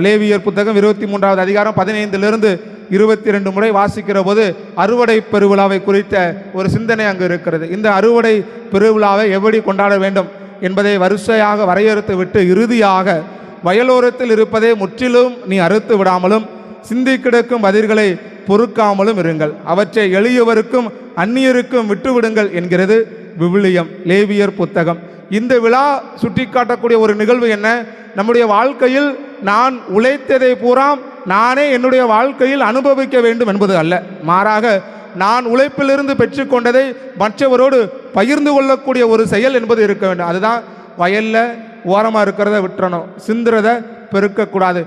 லேவியர் புத்தகம் 23வது அதிகாரம் 15லிருந்து 22 முறை வாசிக்கிற போது அறுவடை பெருவிழாவை குறித்த ஒரு சிந்தனை அங்கு இருக்கிறது. இந்த அறுவடை பெருவிழாவை எப்படி கொண்டாட வேண்டும் என்பதை வரிசையாக வரையறுத்து விட்டு இறுதியாக வயலோரத்தில் இருப்பதை முற்றிலும் நீ அறுத்து விடாமலும் சிந்தி கிடக்கும் பதிர்களை பொறுக்காமலும் இருங்கள், அவற்றை எளியவருக்கும் அந்நியருக்கும் விட்டுவிடுங்கள் என்கிறது விவிலியம், லேவியர் புத்தகம். இந்த விழா சுட்டி காட்டக்கூடிய ஒரு நிகழ்வு என்ன? நம்முடைய வாழ்க்கையில் நான் உழைத்ததை பூராம் நானே என்னுடைய வாழ்க்கையில் அனுபவிக்க வேண்டும் என்பது அல்ல. மாறாக நான் உழைப்பிலிருந்து பெற்றுக்கொண்டதை மற்றவரோடு பகிர்ந்து கொள்ளக்கூடிய ஒரு செயல் என்பது இருக்க வேண்டும். அதுதான் வயலில் ஓரமாக இருக்கிறத விட்டுறணும், சிந்துறத பெருக்கக்கூடாது.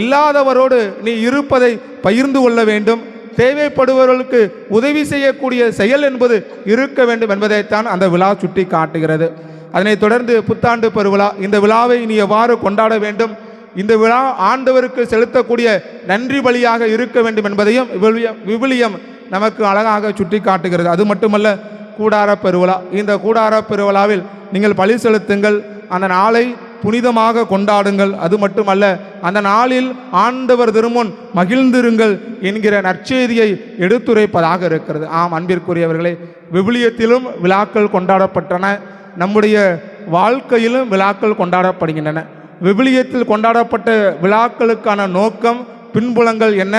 இல்லாதவரோடு நீ இருப்பதை பகிர்ந்து கொள்ள வேண்டும். தேவைப்படுபவர்களுக்கு உதவி செய்யக்கூடிய செயல் என்பது இருக்க வேண்டும் என்பதைத்தான் அந்த விழா சுட்டி காட்டுகிறது. அதனைத் தொடர்ந்து புத்தாண்டு பெருவிழா. இந்த விழாவை நீ எவ்வாறு கொண்டாட வேண்டும், இந்த விழா ஆண்டவருக்கு செலுத்தக்கூடிய நன்றி பலியாக இருக்க வேண்டும் என்பதையும் விவிலியம் நமக்கு அழகாக சுட்டி காட்டுகிறது. அது மட்டுமல்ல, கூடார பெருவிழா. இந்த கூடார பெருவிழாவில் நீங்கள் பலி செலுத்துங்கள், அந்த நாளை புனிதமாக கொண்டாடுங்கள். அது மட்டுமல்ல, அந்த நாளில் ஆண்டவர் திருமுன் மகிழ்ந்திருங்கள் என்கிற நற்செய்தியை எடுத்துரைப்பதாக இருக்கிறது. ஆம் அன்பிற்குரியவர்களே, விவிலியத்திலும் விழாக்கள் கொண்டாடப்பட்டன, நம்முடைய வாழ்க்கையிலும் விழாக்கள் கொண்டாடப்படுகின்றன. விவிலியத்தில் கொண்டாடப்பட்ட விழாக்களுக்கான நோக்கம், பின்புலங்கள் என்ன?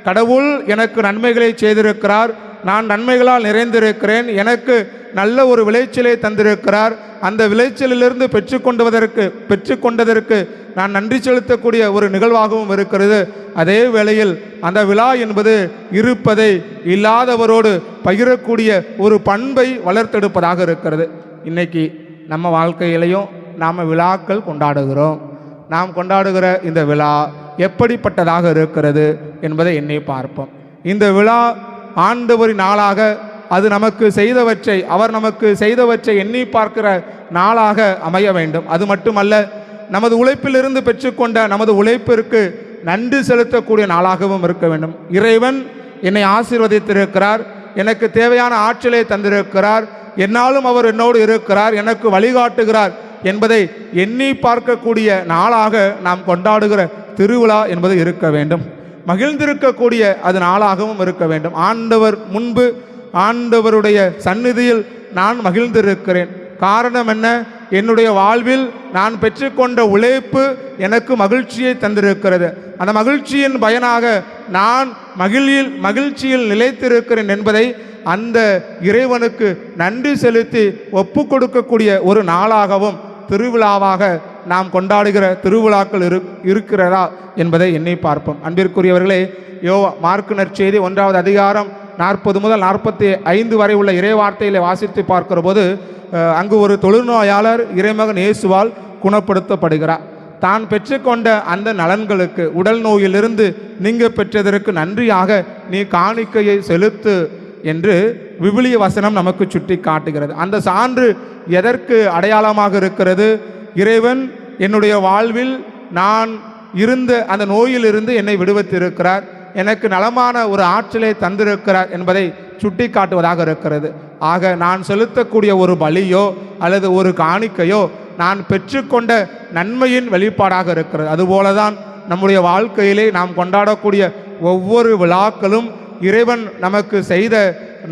கடவுள் எனக்கு நன்மைகளை செய்திருக்கிறார், நான் நன்மைகளால் நிறைந்திருக்கிறேன், எனக்கு நல்ல ஒரு விளைச்சலை தந்திருக்கிறார், அந்த விளைச்சலிலிருந்து பெற்றுக்கொண்டதற்கு நான் நன்றி செலுத்தக்கூடிய ஒரு நிகழ்வாகவும் இருக்கிறது. அதே வேளையில் அந்த விழா என்பது இருப்பதை இல்லாதவரோடு பகிரக்கூடிய ஒரு பண்பை வளர்த்தெடுப்பதாக இருக்கிறது. இன்னைக்கு நம்ம வாழ்க்கையிலையும் நாம் விழாக்கள் கொண்டாடுகிறோம். நாம் கொண்டாடுகிற இந்த விழா எப்படிப்பட்டதாக இருக்கிறது என்பதை எண்ணி பார்ப்போம். இந்த விழா ஆண்டவரின் நாளாக, அது நமக்கு செய்தவற்றை, அவர் நமக்கு செய்தவற்றை எண்ணி பார்க்கிற நாளாக அமைய வேண்டும். அது மட்டுமல்ல, நமது உழைப்பிலிருந்து பெற்றுக்கொண்ட நமது உழைப்பிற்கு நன்றி செலுத்தக்கூடிய நாளாகவும் இருக்க வேண்டும். இறைவன் என்னை ஆசீர்வதித்திருக்கிறார், எனக்கு தேவையான ஆற்றலை தந்திருக்கிறார், என்னாலும் அவர் என்னோடு இருக்கிறார், எனக்கு வழிகாட்டுகிறார் என்பதை எண்ணி பார்க்கக்கூடிய நாளாக நாம் கொண்டாடுகிற திருவிழா என்பது இருக்க வேண்டும். மகிழ்ந்திருக்கக்கூடிய அது நாளாகவும் இருக்க வேண்டும். ஆண்டவர் முன்பு, ஆண்டவருடைய சந்நிதியில் நான் மகிழ்ந்திருக்கிறேன். காரணம் என்ன? என்னுடைய வாழ்வில் நான் பெற்றுக்கொண்ட உழைப்பு எனக்கு மகிழ்ச்சியை தந்திருக்கிறது. அந்த மகிழ்ச்சியின் பயனாக நான் மகிழ்ச்சியில் நிலைத்திருக்கிறேன் என்பதை அந்த இறைவனுக்கு நன்றி செலுத்தி ஒப்பு கொடுக்கக்கூடிய ஒரு நாளாகவும் திருவிழாவாக நாம் கொண்டாடுகிற திருவிழாக்கள் இருக்கிறதா என்பதை எண்ணி பார்ப்போம். அன்பிற்குரியவர்களே, மார்க்கு நற்செய்தி 1வது அதிகாரம் 40 முதல் 45 வரை உள்ள இறைவார்த்தைகளை வாசித்து பார்க்கிற போது அங்கு ஒரு தொழுநோயாளர் இறைமகன் இயேசுவால் குணப்படுத்தப்படுகிறார். தான் பெற்றுக்கொண்ட அந்த நலன்களுக்கு, உடல் நோயிலிருந்து நீங்க பெற்றதற்கு நன்றியாக நீ காணிக்கையை செலுத்து என்று விவிலிய வசனம் நமக்கு சுட்டி காட்டுகிறது. அந்த சான்று எதற்கு அடையாளமாக இருக்கிறது? இறைவன் என்னுடைய வாழ்வில் நான் இருந்த அந்த நோயிலிருந்து என்னை விடுவித்திருக்கிறார், எனக்கு நலமான ஒரு ஆற்றலை தந்திருக்கிறார் என்பதை சுட்டி காட்டுவதாக இருக்கிறது. ஆக நான் செலுத்தக்கூடிய ஒரு பலியோ அல்லது ஒரு காணிக்கையோ நான் பெற்றுக்கொண்ட நன்மையின் வெளிப்பாடாக இருக்கிறது. அதுபோலதான் நம்முடைய வாழ்க்கையிலே நாம் கொண்டாடக்கூடிய ஒவ்வொரு விழாக்களும் இறைவன் நமக்கு செய்த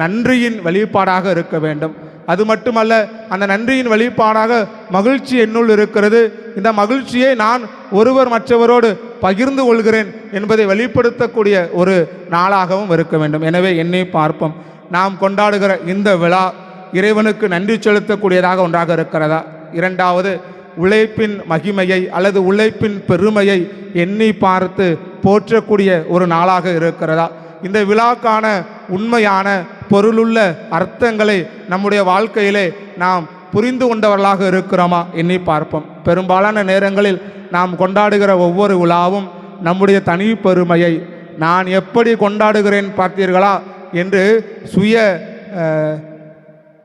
நன்றியின் வெளிப்பாடாக இருக்க வேண்டும். அது மட்டுமல்ல, அந்த நன்றியின் வெளிப்பாடாக மகிழ்ச்சி என்னுள் இருக்கிறது. இந்த மகிழ்ச்சியை நான் ஒருவர் மற்றவரோடு பகிர்ந்து கொள்கிறேன் என்பதை வெளிப்படுத்தக்கூடிய ஒரு நாளாகவும் இருக்க வேண்டும். எனவே என்னை பார்ப்போம், நாம் கொண்டாடுகிற இந்த விழா இறைவனுக்கு நன்றி செலுத்தக்கூடியதாக ஒன்றாக இருக்கிறதா? இரண்டாவது, உழைப்பின் மகிமையை அல்லது உழைப்பின் பெருமையை எண்ணி பார்த்து போற்றக்கூடிய ஒரு நாளாக இருக்கிறதா? இந்த விழாக்கான உண்மையான பொருளுள்ள அர்த்தங்களை நம்முடைய வாழ்க்கையிலே நாம் புரிந்து கொண்டவர்களாக இருக்கிறோமா எண்ணி பார்ப்போம். பெரும்பாலான நேரங்களில் நாம் கொண்டாடுகிற ஒவ்வொரு விழாவும் நம்முடைய தனி பெருமையை நான் எப்படி கொண்டாடுகிறேன் பார்த்தீர்களா என்று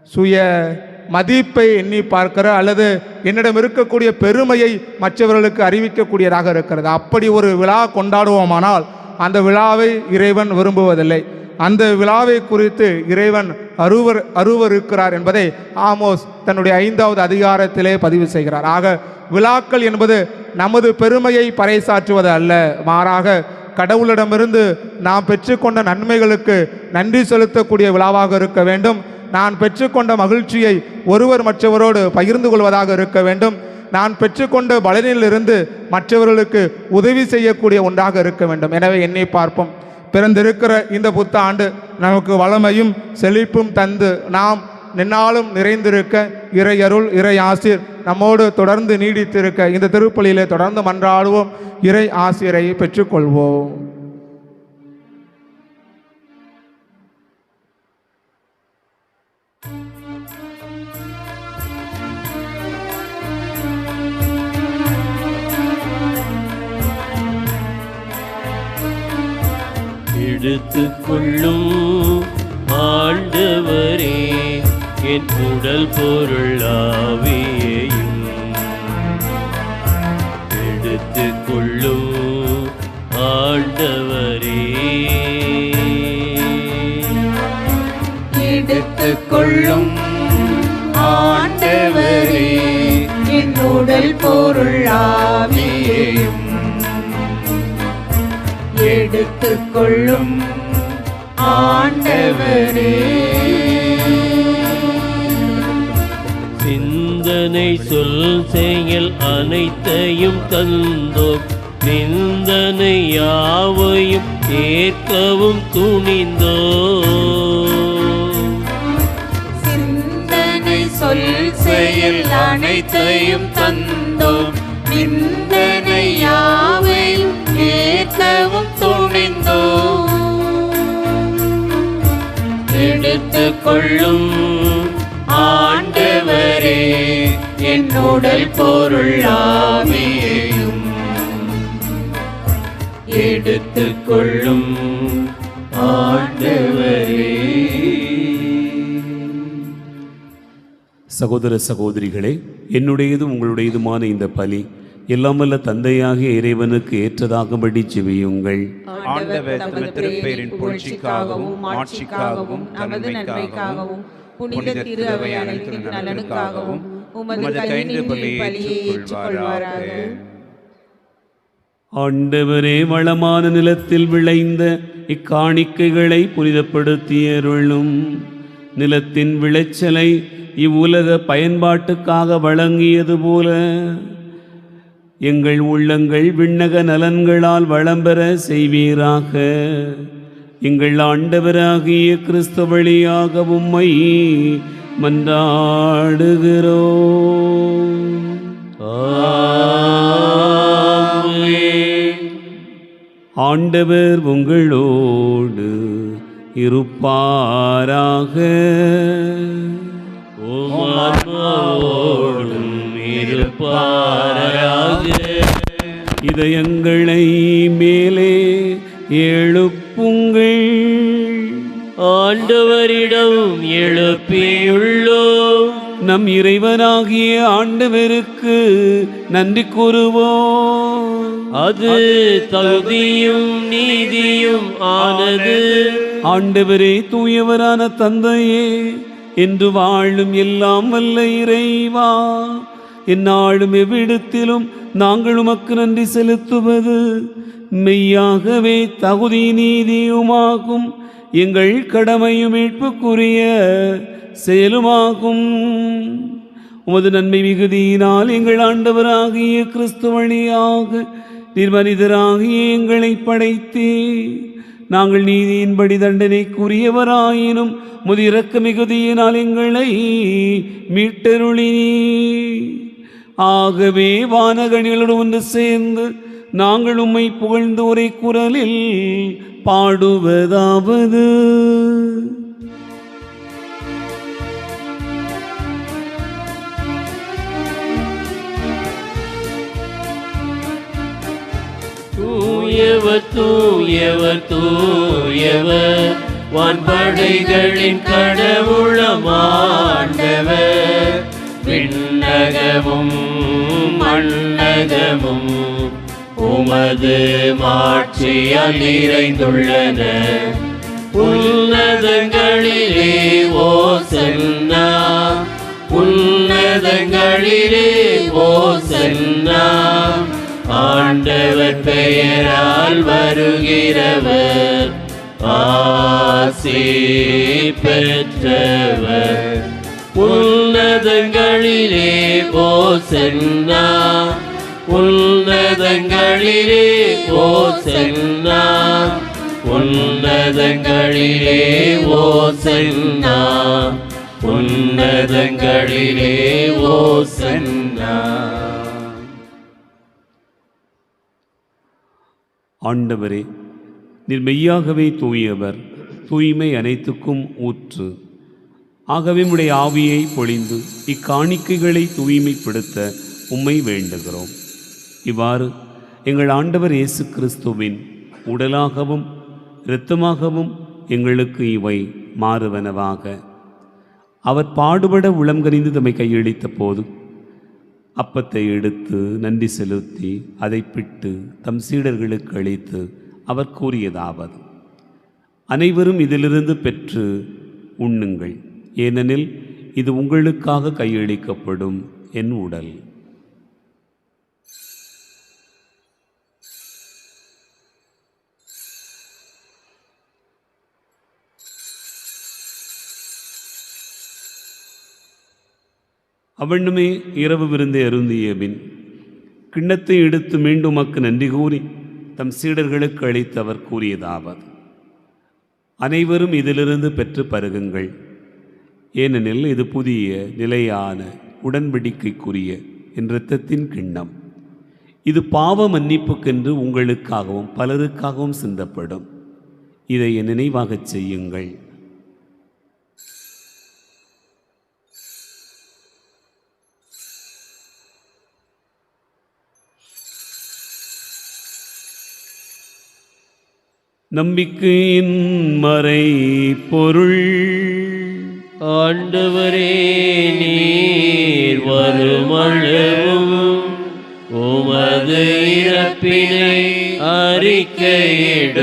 சுய மதிப்பை எண்ணி பார்க்கிற அல்லது என்னிடம் இருக்கக்கூடிய பெருமையை மற்றவர்களுக்கு அறிவிக்கக்கூடியதாக இருக்கிறது. அப்படி ஒரு விழா கொண்டாடுவோமானால் அந்த விழாவை இறைவன் விரும்புவதில்லை. அந்த விழாவை குறித்து இறைவன் அருவருக்கிறார் என்பதை ஆமோஸ் தன்னுடைய 5வது அதிகாரத்திலே பதிவு செய்கிறார். ஆக விழாக்கள் என்பது நமது பெருமையை பறைசாற்றுவது அல்ல, மாறாக கடவுளிடமிருந்து நாம் பெற்றுக்கொண்ட நன்மைகளுக்கு நன்றி செலுத்தக்கூடிய விழாவாக இருக்க வேண்டும். நான் பெற்றுக்கொண்ட மகிழ்ச்சியை ஒருவர் மற்றவரோடு பகிர்ந்து கொள்வதாக இருக்க வேண்டும். நான் பெற்றுக்கொண்ட பலனிலிருந்து மற்றவர்களுக்கு உதவி செய்யக்கூடிய ஒன்றாக இருக்க வேண்டும். எனவே என்னை பார்ப்போம், பிறந்திருக்கிற இந்த புத்தாண்டு நமக்கு வளமையும் செழிப்பும் தந்து நாம் நின்னாலும் நிறைந்திருக்க இறையருள் இறை ஆசீர் நம்மோடு தொடர்ந்து நீடித்திருக்க இந்த திருப்பலியிலே தொடர்ந்து மன்றாடுவோம். இறை ஆசீரை பெற்றுக்கொள்வோம். எடுத்துக்கொள்ளும் ஆண்டவரே என் உடல் பொருள் ஆவியையும், எடுத்துக்கொள்ளும் ஆண்டவரே, எடுத்துக்கொள்ளும் ஆண்டவரே என் உடல் பொருள் ஆவியையும், எடுத்துக்கொள்ளும் ஆண்டவரே. சிந்தனை சொல் செயல் அனைத்தையும் தந்தோம், நிந்தனை யாவையும் ஏற்கவும் துணிந்தோ. சிந்தனை சொல் செயல் அனைத்தையும் தந்தோம், நிந்தனை யாவையும் ஏற்கவும் துணிந்தோ. எடுத்துக்கொள்ளும் ஆண்டவரே என் உடல் பொருள் ஆவியையும், எடுத்துக்கொள்ளும் ஆண்டவரே. சகோதர சகோதரிகளே, என்னுடையதும் உங்களுடையதுமான இந்த பலி எல்லாம் வல்ல தந்தையாகிய இறைவனுக்கு ஏற்றதாகும்படி ஜெபியுங்கள். ஆண்டவர் தமது திருப்பெயரின் புகழ்ச்சிக்காகவும் ஆட்சிக்காகவும் நன்மைக்காகவும் புனித திரு அவை அனைத்தின் நலனுக்காகவும் உமது கைநிலை ஏற்றுக்கொள்வாராக. ஆண்டவரே, வளமான நிலத்தில் விளைந்த இக்காணிக்கைகளை புனிதப்படுத்தியருளும். நிலத்தின் விளைச்சலை இவ்வுலக பயன்பாட்டுக்காக வழங்கியது போல எங்கள் உள்ளங்கள் விண்ணக நலன்களால் வளம்பெற செய்வீராக. எங்கள் ஆண்டவராகிய கிறிஸ்து வழியாக உம்மை மன்றாடுகிறோம். ஆமென். ஆண்டவர் உங்களோடு இருப்பாராக. உம் ஆன்மாவோடும் இருப்பாராக. இதயங்களை மேலே எழுப்புங்கள். ஆண்டவரிடம் எழுப்பியுள்ளோம். நம் இறைவனாகிய ஆண்டவருக்கு நன்றி கூறுவோம். அது தகுதியும் நீதியும் ஆனது. ஆண்டவரே, தூயவரான தந்தையே, என்று வாழும் எல்லாம் வல்ல இறைவா, எந்நாளும் எவ்விடத்திலும் நாங்கள் உமக்கு நன்றி செலுத்துவது மெய்யாகவே தகுதி நீதியுமாகும். எங்கள் கடமையும் மீட்புக்குரிய செயலுமாகும். உமது நன்மை மிகுதியினால் எங்கள் ஆண்டவராகிய கிறிஸ்து வழியாக நிர்மனிதராகிய எங்களை படைத்தே. நாங்கள் நீதியின்படி தண்டனைக்குரியவராயினும் முதிரக்க மிகுதியினால் எங்களை மீட்டருளினீ. ஆகவே வானகணிகளோடு ஒன்று சேர்ந்து நாங்கள் உம்மை புகழ்ந்து ஒரே குரலில் பாடுவதாவது: தூயவர் தூயவர் தூயவர், வான்படைகளின் கடவுளமாண்டவர். விண்ணகமும் மண்ணகமும் உமது மாட்சியால் நிறைந்துள்ளன. உன்னதங்களிலே ஓசன்னா, உன்னதங்களிலே ஓசன்னா. ஆண்டவர் பெயரால் வருகிறவர் ஆசி பெற்றவர். உன்னதங்களிலே ஓசன்னா, உன்னதங்களிலே ஓசன்னா, உன்னதங்களிலே ஓசன்னா, உன்னதங்களிலே ஓசன்னா. ஆண்டவரே, நீர் மெய்யாகவே தூயவர், தூய்மை அனைத்துக்கும் ஊற்று. ஆகவே உம்முடைய ஆவியை பொழிந்து இக்காணிக்கைகளை தூய்மைப்படுத்த உம்மை வேண்டுகிறோம். இவ்வாறு எங்கள் ஆண்டவர் இயேசு கிறிஸ்துவின் உடலாகவும் இரத்தமாகவும் எங்களுக்கு இவை மாறுவனவாக. அவர் பாடுபட உளம் கனிந்து தம்மை கையளித்த போது அப்பத்தை எடுத்து நன்றி செலுத்தி அதை பிட்டு தம் சீடர்களுக்கு அளித்து அவர் கூறியதாவது: அனைவரும் இதிலிருந்து பெற்று உண்ணுங்கள், ஏனெனில் இது உங்களுக்காக கையளிக்கப்படும் என் உடல். அவனுமே இரவு விருந்தை அருந்திய பின் கிண்ணத்தை எடுத்து மீண்டும் உமக்கு நன்றி கூறி தம் சீடர்களுக்கு அளித்து அவர் கூறியதாவது: அனைவரும் இதிலிருந்து பெற்று பருகுங்கள், ஏனெனில் இது புதிய நிலையான உடன்படிக்கைக்குரிய என் இரத்தத்தின் கிண்ணம். இது பாவ மன்னிப்புக்கென்று உங்களுக்காகவும் பலருக்காகவும் சிந்தப்படும். இதை என் நினைவாகச் செய்யுங்கள். நம்பிக்கையின் மறை பொருள். ஆண்டவரே, நீர் வருமளவும் உமது இறப்பினை அறிக்கையிடுகின்றோம்,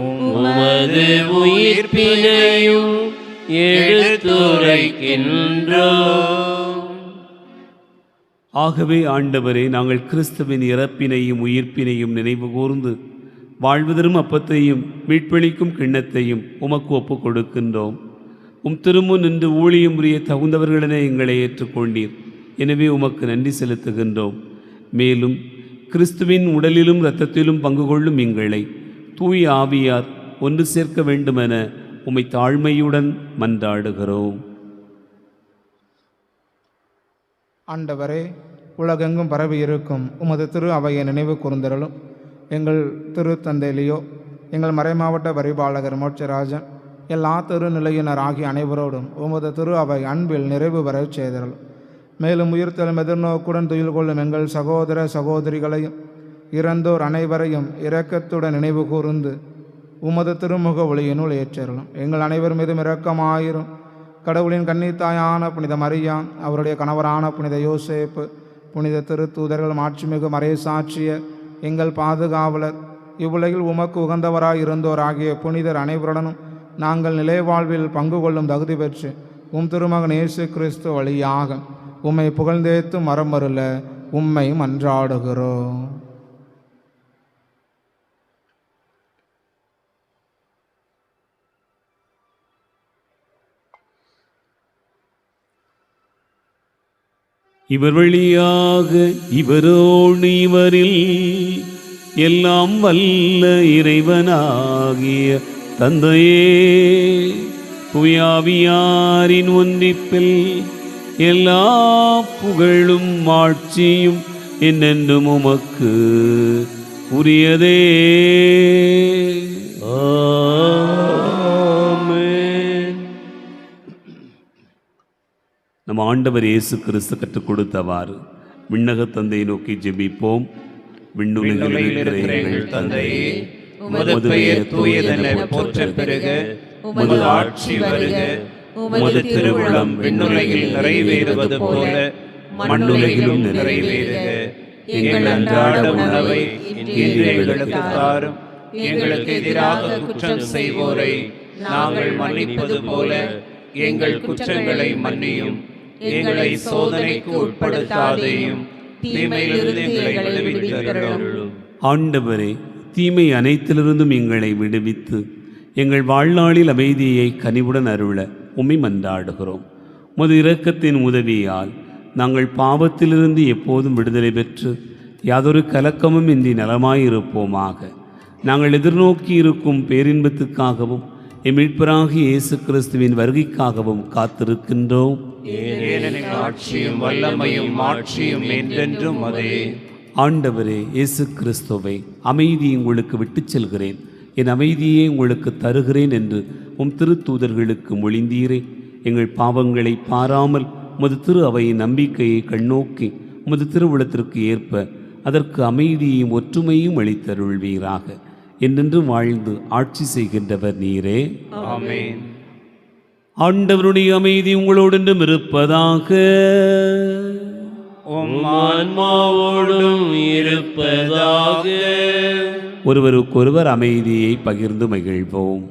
உமது உயிர்ப்பினையும் எடுத்துரைக்கின்றோம். ஆகவே ஆண்டவரே, நாங்கள் கிறிஸ்துவின் இறப்பினையும் உயிர்ப்பினையும் நினைவு கூர்ந்து வாழ்வதரும் அப்பத்தையும் மீட்பளிக்கும் கிண்ணத்தையும் உமக்கு ஒப்புக் கொடுக்கின்றோம். திருமுன் நின்று ஊழியம் புரிய தகுந்தவர்களென எங்களை ஏற்றுக்கொண்டீர். எனவே உமக்கு நன்றி செலுத்துகின்றோம். மேலும் கிறிஸ்துவின் உடலிலும் இரத்தத்திலும் பங்கு கொள்ளும் எங்களை தூய ஆவியார் ஒன்று சேர்க்க வேண்டுமென உம்மை தாழ்மையுடன் மன்றாடுகிறோம். ஆண்டவரே, உலகெங்கும் பரவி இருக்கும் உமது திரு அவையை நினைவு கூர்ந்தருளும். எங்கள் திரு தந்தையிலேயோ எங்கள் மறைமாவட்ட வரிபாலகர் மோட்சராஜன் எல்லா திருநிலையினர் ஆகிய அனைவரோடும் உமது திரு அவை அன்பில் நிறைவு பெறச் செய்தருளும். மேலும் உயிர்த்தெழும் எதிர்நோக்குடன் துயில் கொள்ளும் எங்கள் சகோதர சகோதரிகளையும் இறந்தோர் அனைவரையும் இரக்கத்துடன் நினைவு கூர்ந்து உமது திருமுக ஒளியினுள் ஏற்றருளும். எங்கள் அனைவர் மீதும் இரக்கமாயிரும். கடவுளின் கன்னித்தாயான புனித மரியா, அவருடைய கணவரான புனித யோசேப்பு, புனித திருத்தூதர்கள், மாட்சிமிகு மறைசாட்சிய எங்கள் பாதுகாவலர், இவ்வுலகில் உமக்கு உகந்தவராய் இருந்தோர் ஆகிய புனிதர் அனைவருடனும் நாங்கள் நிலைவாழ்வில் பங்கு கொள்ளும் தகுதி பெற்று திருமகன் இயேசு கிறிஸ்து வழியாக உம்மை புகழ்ந்தேத்து மரமருள உம்மை மன்றாடுகிறோம். இவர் வழியாக இவரோடு இவரில் எல்லாம் வல்ல இறைவனாகிய தந்தையே, தூயாவியாரின் ஒன்றிப்பில் எல்லா புகழும் மாட்சியும் என்னென்றும் உமக்கு உரியதே. நம் ஆண்டவர் இயேசு கிறிஸ்து கற்றுக் கொடுத்தவாறு விண்ணக தந்தையை நோக்கி ஜெபிப்போம். விண்ணுலகில் இருக்கிற எங்கள் தந்தையே, உமது பெயர் தூயதென போற்றப் பெறுக. உமது ஆட்சி வருக. உமது திருவுளம் விண்ணுலகில் நிறைவேறுவது போல மண்ணுலகிலும் நிறைவேறுக. எங்கள் அன்றாட உணவை இன்று எங்களுக்கு தாரும். எங்களுக்கு எதிராக குற்றம் செய்வோரை நாங்கள் மன்னிப்பது போல எங்கள் குற்றங்களை மன்னியும். எங்களை சோதனைக்கு உட்படுத்தாதேயும், தீமையிலிருந்து எங்களை விடுவித்தருளும். ஆண்டவரே, தீமை அனைத்திலிருந்தும் எங்களை விடுவித்து எங்கள் வாழ்நாளில் அமைதியை கனிவுடன் அருள உம்மை மன்றாடுகிறோம். உமது இரக்கத்தின் உதவியால் நாங்கள் பாவத்திலிருந்து எப்போதும் விடுதலை பெற்று யாதொரு கலக்கமும் இன்றி நலமாயிருப்போமாக. நாங்கள் எதிர்நோக்கி இருக்கும் பேரின்பத்துக்காகவும் எம் மீட்பராகிய இயேசு கிறிஸ்துவின் வருகைக்காகவும் காத்திருக்கின்றோம். ஏனெனில் ஆட்சியும் வல்லமையும் மாட்சியும் என்றென்றும் அதே. ஆண்டவரே இயேசு கிறிஸ்துவை, அமைதி உங்களுக்கு விட்டுச் செல்கிறேன், என் அமைதியை உங்களுக்கு தருகிறேன் என்று உம் திருத்தூதர்களுக்கு மொழிந்தீரே. எங்கள் பாவங்களை பாராமல் உமது திரு அவையின் நம்பிக்கையை கண்ணோக்கி உமது திருவுளத்திற்கு ஏற்ப அதற்கு அமைதியையும் ஒற்றுமையும் அளித்தருள்வீராக. என்றென்று வாழ்ந்து ஆட்சி செய்கின்றவர் நீரே. ஆமென். ஆண்டவருடைய அமைதி உங்களோடென்றும் இருப்பதாக. உம் ஆன்மாவோடும் இருப்பதாக. ஒருவருக்கொருவர் அமைதியை பகிர்ந்து மகிழ்வோம்.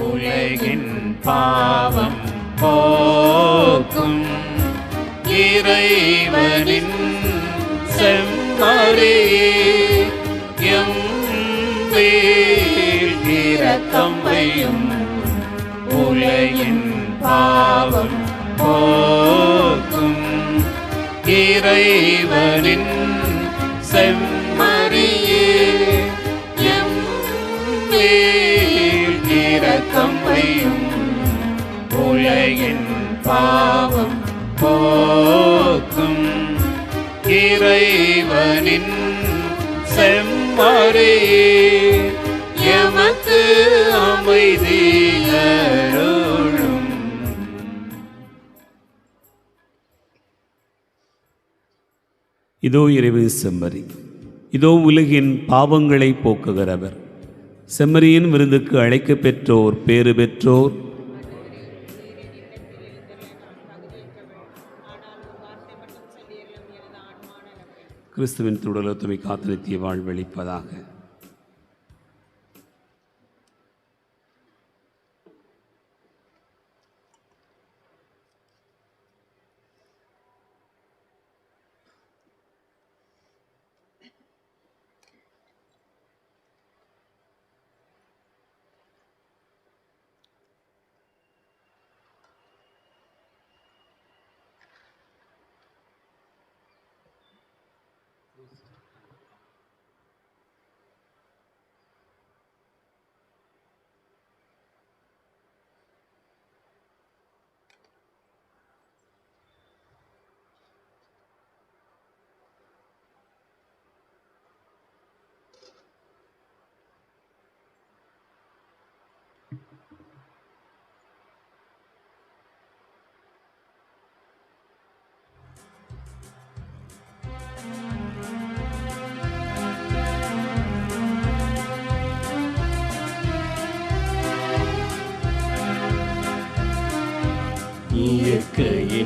உலகின் பாவம் போக்கும் இறைவனின் செம்மறியே, எம் மேல் இரக்கம் வையும். உலகின் பாவம் போக்கும் இறைவனின் செம்மறியே, எம் மேல் இரக்கம் வையும். உலகின் பாவம் போக்கும் இறைவனின் செம்மறியே, எமக்கு அமைதி அருளும். இதோ இறைவன் செம்மறி, இதோ உலகின் பாவங்களை போக்குகிறவர். செம்மறியின் விருந்துக்கு அழைக்க பெற்றோர் பேறு பெற்றோர். கிறிஸ்துவின் திருவுடலுத்தமை காத்து நித்திய வாழ்வளிப்பதாக.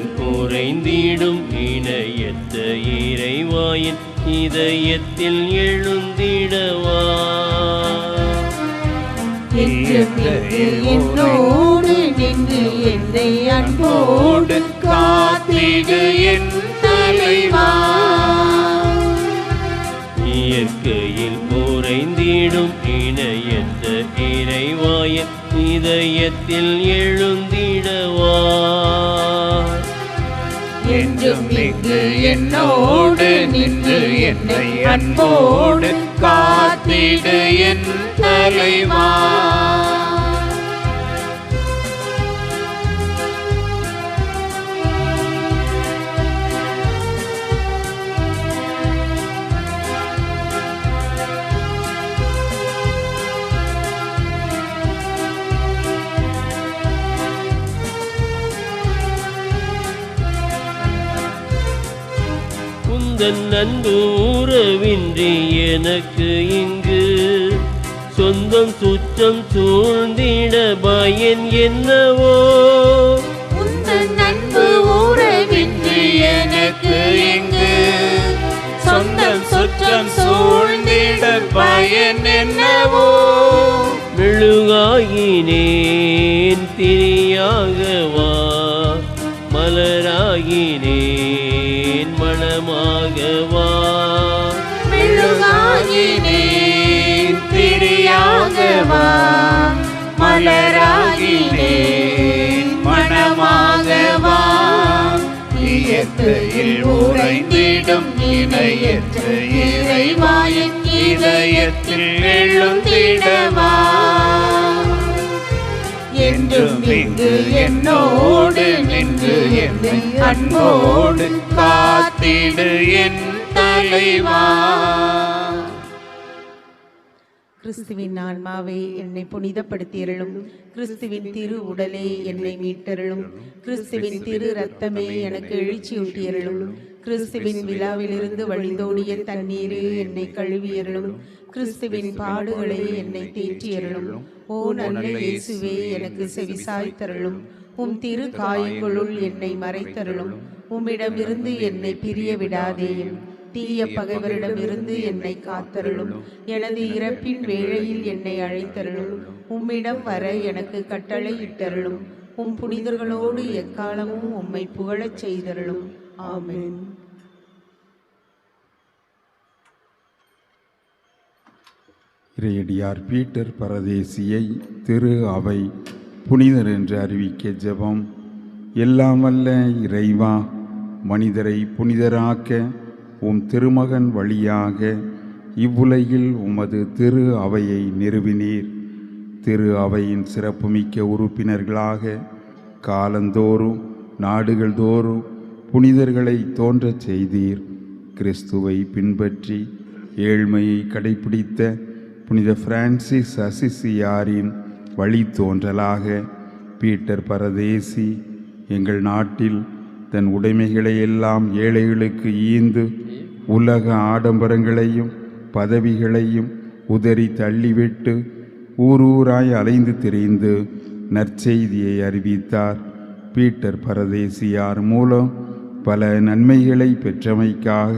இயற்கையில் உறைந்திடும் இணையத்த இறைவாயின் இதயத்தில் எழுந்திடவா. என்னோடு நின்று என்னை அன்போடு காத்திடு என் தலைவா. இயற்கையில் உறைந்திடும் இணையத்த இறைவாயின் இதயத்தில் எழுந்திடவா. என்றும் இங்கு என்னோடு நின்று என்னை அன்போடு காத்திடு என் தலைவா. உந்தன் அன்பு உறவின்றி எனக்கு இங்கு சொந்தம் சுற்றம் சூழ்ந்திட பயன் என்னவோ. உந்தன் அன்பு உறவின்றி எனக்கு இங்கு சொந்தம் சுற்றம் சூழ்ந்திட பயன் என்னவோ. மெழுகாகினேன் திரியாகவா, மலராகினேன் மணமாகவா. மெழுகாகினேன் திரியாகவா, மலராகினேன் மணமாகவா. இயற்கையில் உறைந்திடும் இணையற்ற இறைவாயின் இதயத்தில் எழுந்திடவா. என்றும் இங்கு என்னோடு நின்று என்னை அன்போடு காத்திடு என் தலைவா. கிறிஸ்துவின் ஆன்மாவே என்னை புனிதப்படுத்தியருளும். கிறிஸ்துவின் திரு உடலே என்னை மீட்டருளும். கிறிஸ்துவின் திரு இரத்தமே எனக்கு எழுச்சியூட்டியருளும். கிறிஸ்துவின் விழாவிலிருந்து வழிந்தோடிய தண்ணீரே என்னை கழுவியருளும். கிறிஸ்துவின் பாடுகளே என்னை தேற்றியருளும். ஓ நல்ல இயேசுவே, எனக்கு செவிசாய்த்தருளும். உம் திரு காயங்களுள் என்னை மறைத்தருளும். உம்மிடமிருந்து என்னை பிரிய விடாதேயும். தீய பகைவரிடமிருந்து என்னை காத்தருளும். எனது இறப்பின் வேளையில் என்னை அழைத்தருளும். உம்மிடம் வர எனக்கு கட்டளை இட்டருளும். உம் புனிதர்களோடு எக்காலமும் உம்மை புகழச் செய்தருளும். ஆமென். இறையடியார் பீட்டர் பரதேசியை திரு அவை புனிதர் என்று அறிவிக்க ஜெபம். எல்லாம் வல்ல இறைவா, மனிதரை புனிதராக்க உம் திருமகன் வழியாக இவ்வுலகில் உமது திரு அவையை நிறுவினீர். திரு அவையின் சிறப்புமிக்க உறுப்பினர்களாக காலந்தோறும் நாடுகள் தோறும் புனிதர்களை தோன்றச் செய்தீர். கிறிஸ்துவை பின்பற்றி ஏழ்மையை கடைப்பிடித்த புனித பிரான்சிஸ் அசிசியாரின் வழித்தோன்றலாக பீட்டர் பரதேசி எங்கள் நாட்டில் தன் உடைமைகளை எல்லாம் ஏழைகளுக்கு ஈந்து உலக ஆடம்பரங்களையும் பதவிகளையும் உதறி தள்ளிவிட்டு ஊரூராய் அலைந்து திரிந்து நற்செய்தியை அறிவித்தார். பீட்டர் பரதேசியார் மூலம் பல நன்மைகளை பெற்றமைக்காக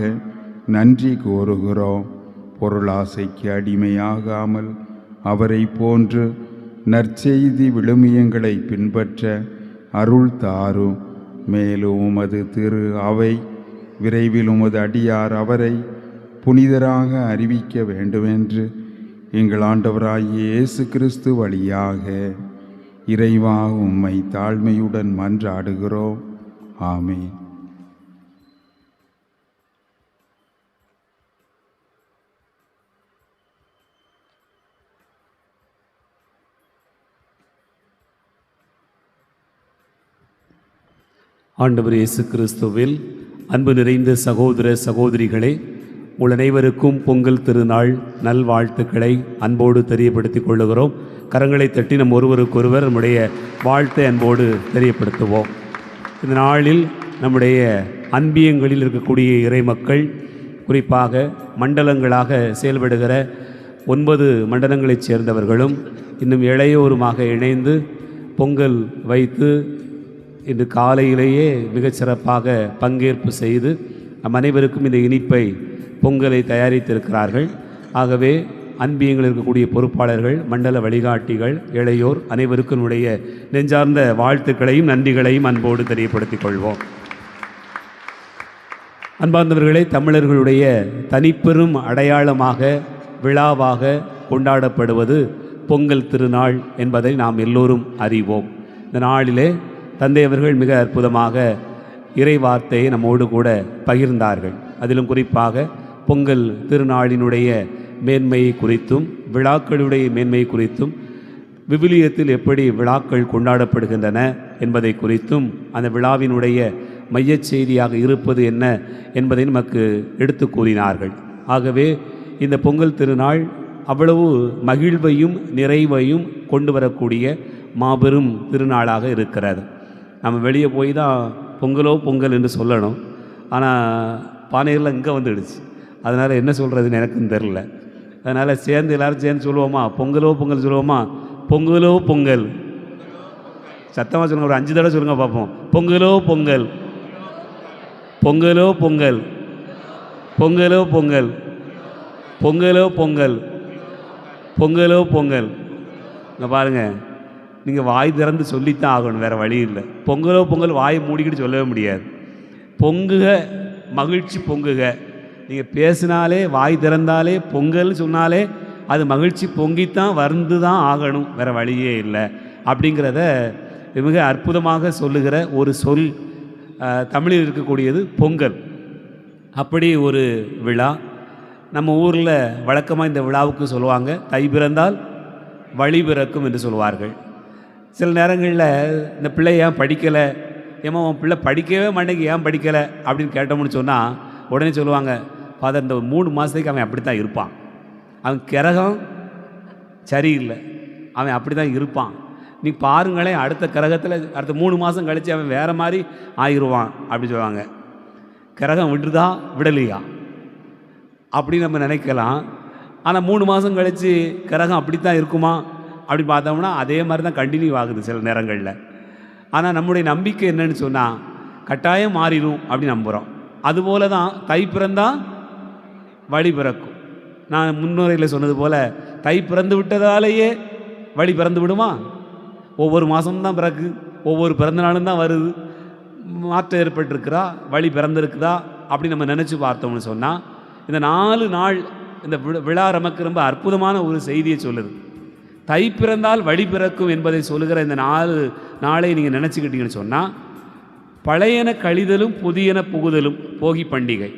நன்றி கூறுகிறோம். பொருளாசைக்கு அடிமையாகாமல் அவரை போன்று நற்செய்தி விழுமியங்களை பின்பற்ற அருள் தாரும். மேலும் உமது திரு அவை விரைவில் உமது அடியார் அவரை புனிதராக அறிவிக்க வேண்டுமென்று எங்கள் ஆண்டவராகிய இயேசு கிறிஸ்து வழியாக இறைவா உம்மை தாழ்மையுடன் மன்றாடுகிறோம். ஆமென். ஆண்டவர் இயேசு கிறிஸ்துவில் அன்பு நிறைந்த சகோதர சகோதரிகளே, உங்கள் அனைவருக்கும் பொங்கல் திருநாள் நல்வாழ்த்துக்களை அன்போடு தெரியப்படுத்திக் கொள்ளுகிறோம். கரங்களை தட்டி நம் ஒருவருக்கொருவர் நம்முடைய வாழ்த்தை அன்போடு தெரியப்படுத்துவோம். இந்த நாளில் நம்முடைய அன்பியங்களில் இருக்கக்கூடிய இறைமக்கள், குறிப்பாக மண்டலங்களாக செயல்படுகிற 9 மண்டலங்களைச் சேர்ந்தவர்களும் இன்னும் இளையோருமாக இணைந்து பொங்கல் வைத்து இன்று காலையிலேயே மிகச்சிறப்பாக பங்கேற்பு செய்து நம் அனைவருக்கும் இந்த இனிப்பை பொங்கலை தயாரித்திருக்கிறார்கள். ஆகவே அன்பியங்கள் இருக்கக்கூடிய பொறுப்பாளர்கள், மண்டல வழிகாட்டிகள், இளையோர் அனைவருக்கும் என்னுடைய நெஞ்சார்ந்த வாழ்த்துக்களையும் நன்றிகளையும் அன்போடு தெரியப்படுத்திக் கொள்வோம். அன்பார்ந்தவர்களே, தமிழர்களுடைய தனிப்பெரும் அடையாளமாக விழாவாக கொண்டாடப்படுவது பொங்கல் திருநாள் என்பதை நாம் எல்லோரும் அறிவோம். இந்த நாளிலே தந்தை அவர்கள் மிக அற்புதமாக இறை வார்த்தையை நம்மோடு கூட பகிர்ந்தார்கள். அதிலும் குறிப்பாக பொங்கல் திருநாளினுடைய மேன்மையை குறித்தும் விழாக்களுடைய மேன்மையை குறித்தும் விவிலியத்தில் எப்படி விழாக்கள் கொண்டாடப்படுகின்றன என்பதை குறித்தும் அந்த விழாவினுடைய மையச் செய்தியாக இருப்பது என்ன என்பதை நமக்கு எடுத்து கூறினார்கள். ஆகவே இந்த பொங்கல் திருநாள் அவ்வளவு மகிழ்வையும் நிறைவையும் கொண்டு வரக்கூடிய மாபெரும் திருநாளாக இருக்கிறது. நம்ம வெளியே போய் தான் பொங்கலோ பொங்கல் என்று சொல்லணும். ஆனால் பானையெல்லாம் இங்கே வந்துடுச்சு. அதனால் என்ன சொல்கிறதுன்னு எனக்கும் தெரில. அதனால் சேர்ந்து எல்லோரும் சேர்ந்து சொல்லுவோமா? பொங்கலோ பொங்கல் சொல்லுவோமா? பொங்கலோ பொங்கல். சத்தமாக சொல்லுங்கள், ஒரு 5 தடவை சொல்லுங்கள் பார்ப்போம். பொங்கலோ பொங்கல், பொங்கலோ பொங்கல், பொங்கலோ பொங்கல், பொங்கலோ பொங்கல், பொங்கலோ பொங்கல். இங்கே பாருங்கள், நீங்கள் வாய் திறந்து சொல்லித்தான் ஆகணும், வேறு வழி இல்லை. பொங்கலோ பொங்கல் வாயை மூடிக்கிட்டு சொல்லவே முடியாது. பொங்குக, மகிழ்ச்சி பொங்குக. நீங்கள் பேசினாலே, வாய் திறந்தாலே, பொங்கல்னு சொன்னாலே அது மகிழ்ச்சி பொங்கித்தான் வந்து தான் ஆகணும், வேறு வழியே இல்லை. அப்படிங்கிறத மிக அற்புதமாக சொல்லுகிற ஒரு சொல் தமிழில் இருக்கக்கூடியது பொங்கல். அப்படி ஒரு விழா நம்ம ஊரில் வழக்கமாக இந்த விழாவுக்கு சொல்லுவாங்க, தை பிறந்தால் வழி பிறக்கும் என்று சொல்லுவார்கள். சில நேரங்களில் இந்த பிள்ளை ஏன் படிக்கலை, ஏமா உன் பிள்ளை படிக்கவே மாட்டேங்க, ஏன் படிக்கலை அப்படின்னு கேட்டோம்னு சொன்னால் உடனே சொல்லுவாங்க, ஃபாதர் இந்த 3 மாதத்துக்கு அவன் அப்படி தான் இருப்பான், அவன் கிரகம் சரியில்லை, அவன் அப்படி தான் இருப்பான், நீ பாருங்களேன் அடுத்த கிரகத்தில் அடுத்த 3 மாதம் கழித்து அவன் வேறு மாதிரி ஆயிடுவான் அப்படின்னு சொல்லுவாங்க. கிரகம் விடுதா விடலையா அப்படின்னு நம்ம நினைக்கலாம். ஆனால் 3 மாதம் கழித்து கிரகம் அப்படி தான் இருக்குமா அப்படி பார்த்தோம்னா அதே மாதிரி தான் கண்டினியூ ஆகுது சில நேரங்களில். ஆனால் நம்முடைய நம்பிக்கை என்னன்னு சொன்னால் கட்டாயம் மாறிடும் அப்படின்னு நம்புகிறோம். அதுபோல தான் தை பிறந்தால் வழி பிறக்கும். நான் முன்னுரையில் சொன்னது போல் தை பிறந்து விட்டதாலேயே வழி பிறந்து விடுமா? ஒவ்வொரு மாதம்தான் பிறகு, ஒவ்வொரு பிறந்த நாளும் தான் வருது, மாற்றம் ஏற்பட்டிருக்கிறா, வழி பிறந்திருக்குதா அப்படி நம்ம நினச்சி பார்த்தோம்னு சொன்னால் இந்த 4 நாள் இந்த விழா நமக்கு ரொம்ப அற்புதமான ஒரு செய்தியை சொல்லுது. தை பிறந்தால் வழி பிறக்கும் என்பதை சொல்லுகிற இந்த 4 நாளை நீங்கள் நினச்சிக்கிட்டீங்கன்னு சொன்னால் பழையன கழிதலும் புதியன புகுதலும் போகி பண்டிகை.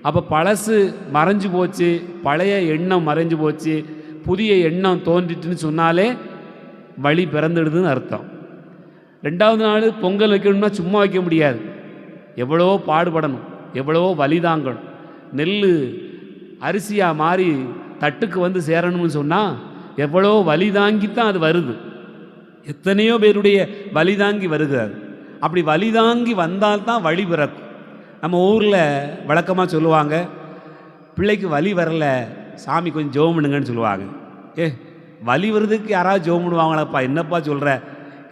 அப்போ பழசு மறைஞ்சு போச்சு, பழைய எண்ணம் மறைஞ்சு போச்சு, புதிய எண்ணம் தோன்றிட்டுன்னு சொன்னாலே வழி பிறந்துடுதுன்னு அர்த்தம். 2வது நாள் பொங்கல் வைக்கணும்னா சும்மா வைக்க முடியாது, எவ்வளவோ பாடுபடணும், எவ்வளவோ வலிதாங்கணும். நெல் அரிசியாக மாறி தட்டுக்கு வந்து சேரணும்னு சொன்னால் எவ்வளோ வலிதாங்கித்தான் அது வருது. எத்தனையோ பேருடைய வலிதாங்கி வருகிறார். அப்படி வலிதாங்கி வந்தால்தான் வழி பிறக்கும். நம்ம ஊரில் வழக்கமாக சொல்லுவாங்க, பிள்ளைக்கு வலி வரல சாமி கொஞ்சம் ஜெபம் பண்ணுங்கன்னு சொல்லுவாங்க. வலி வருதுக்கு யாராவது ஜெபம் பண்ணுவாங்களாப்பா? என்னப்பா சொல்கிற?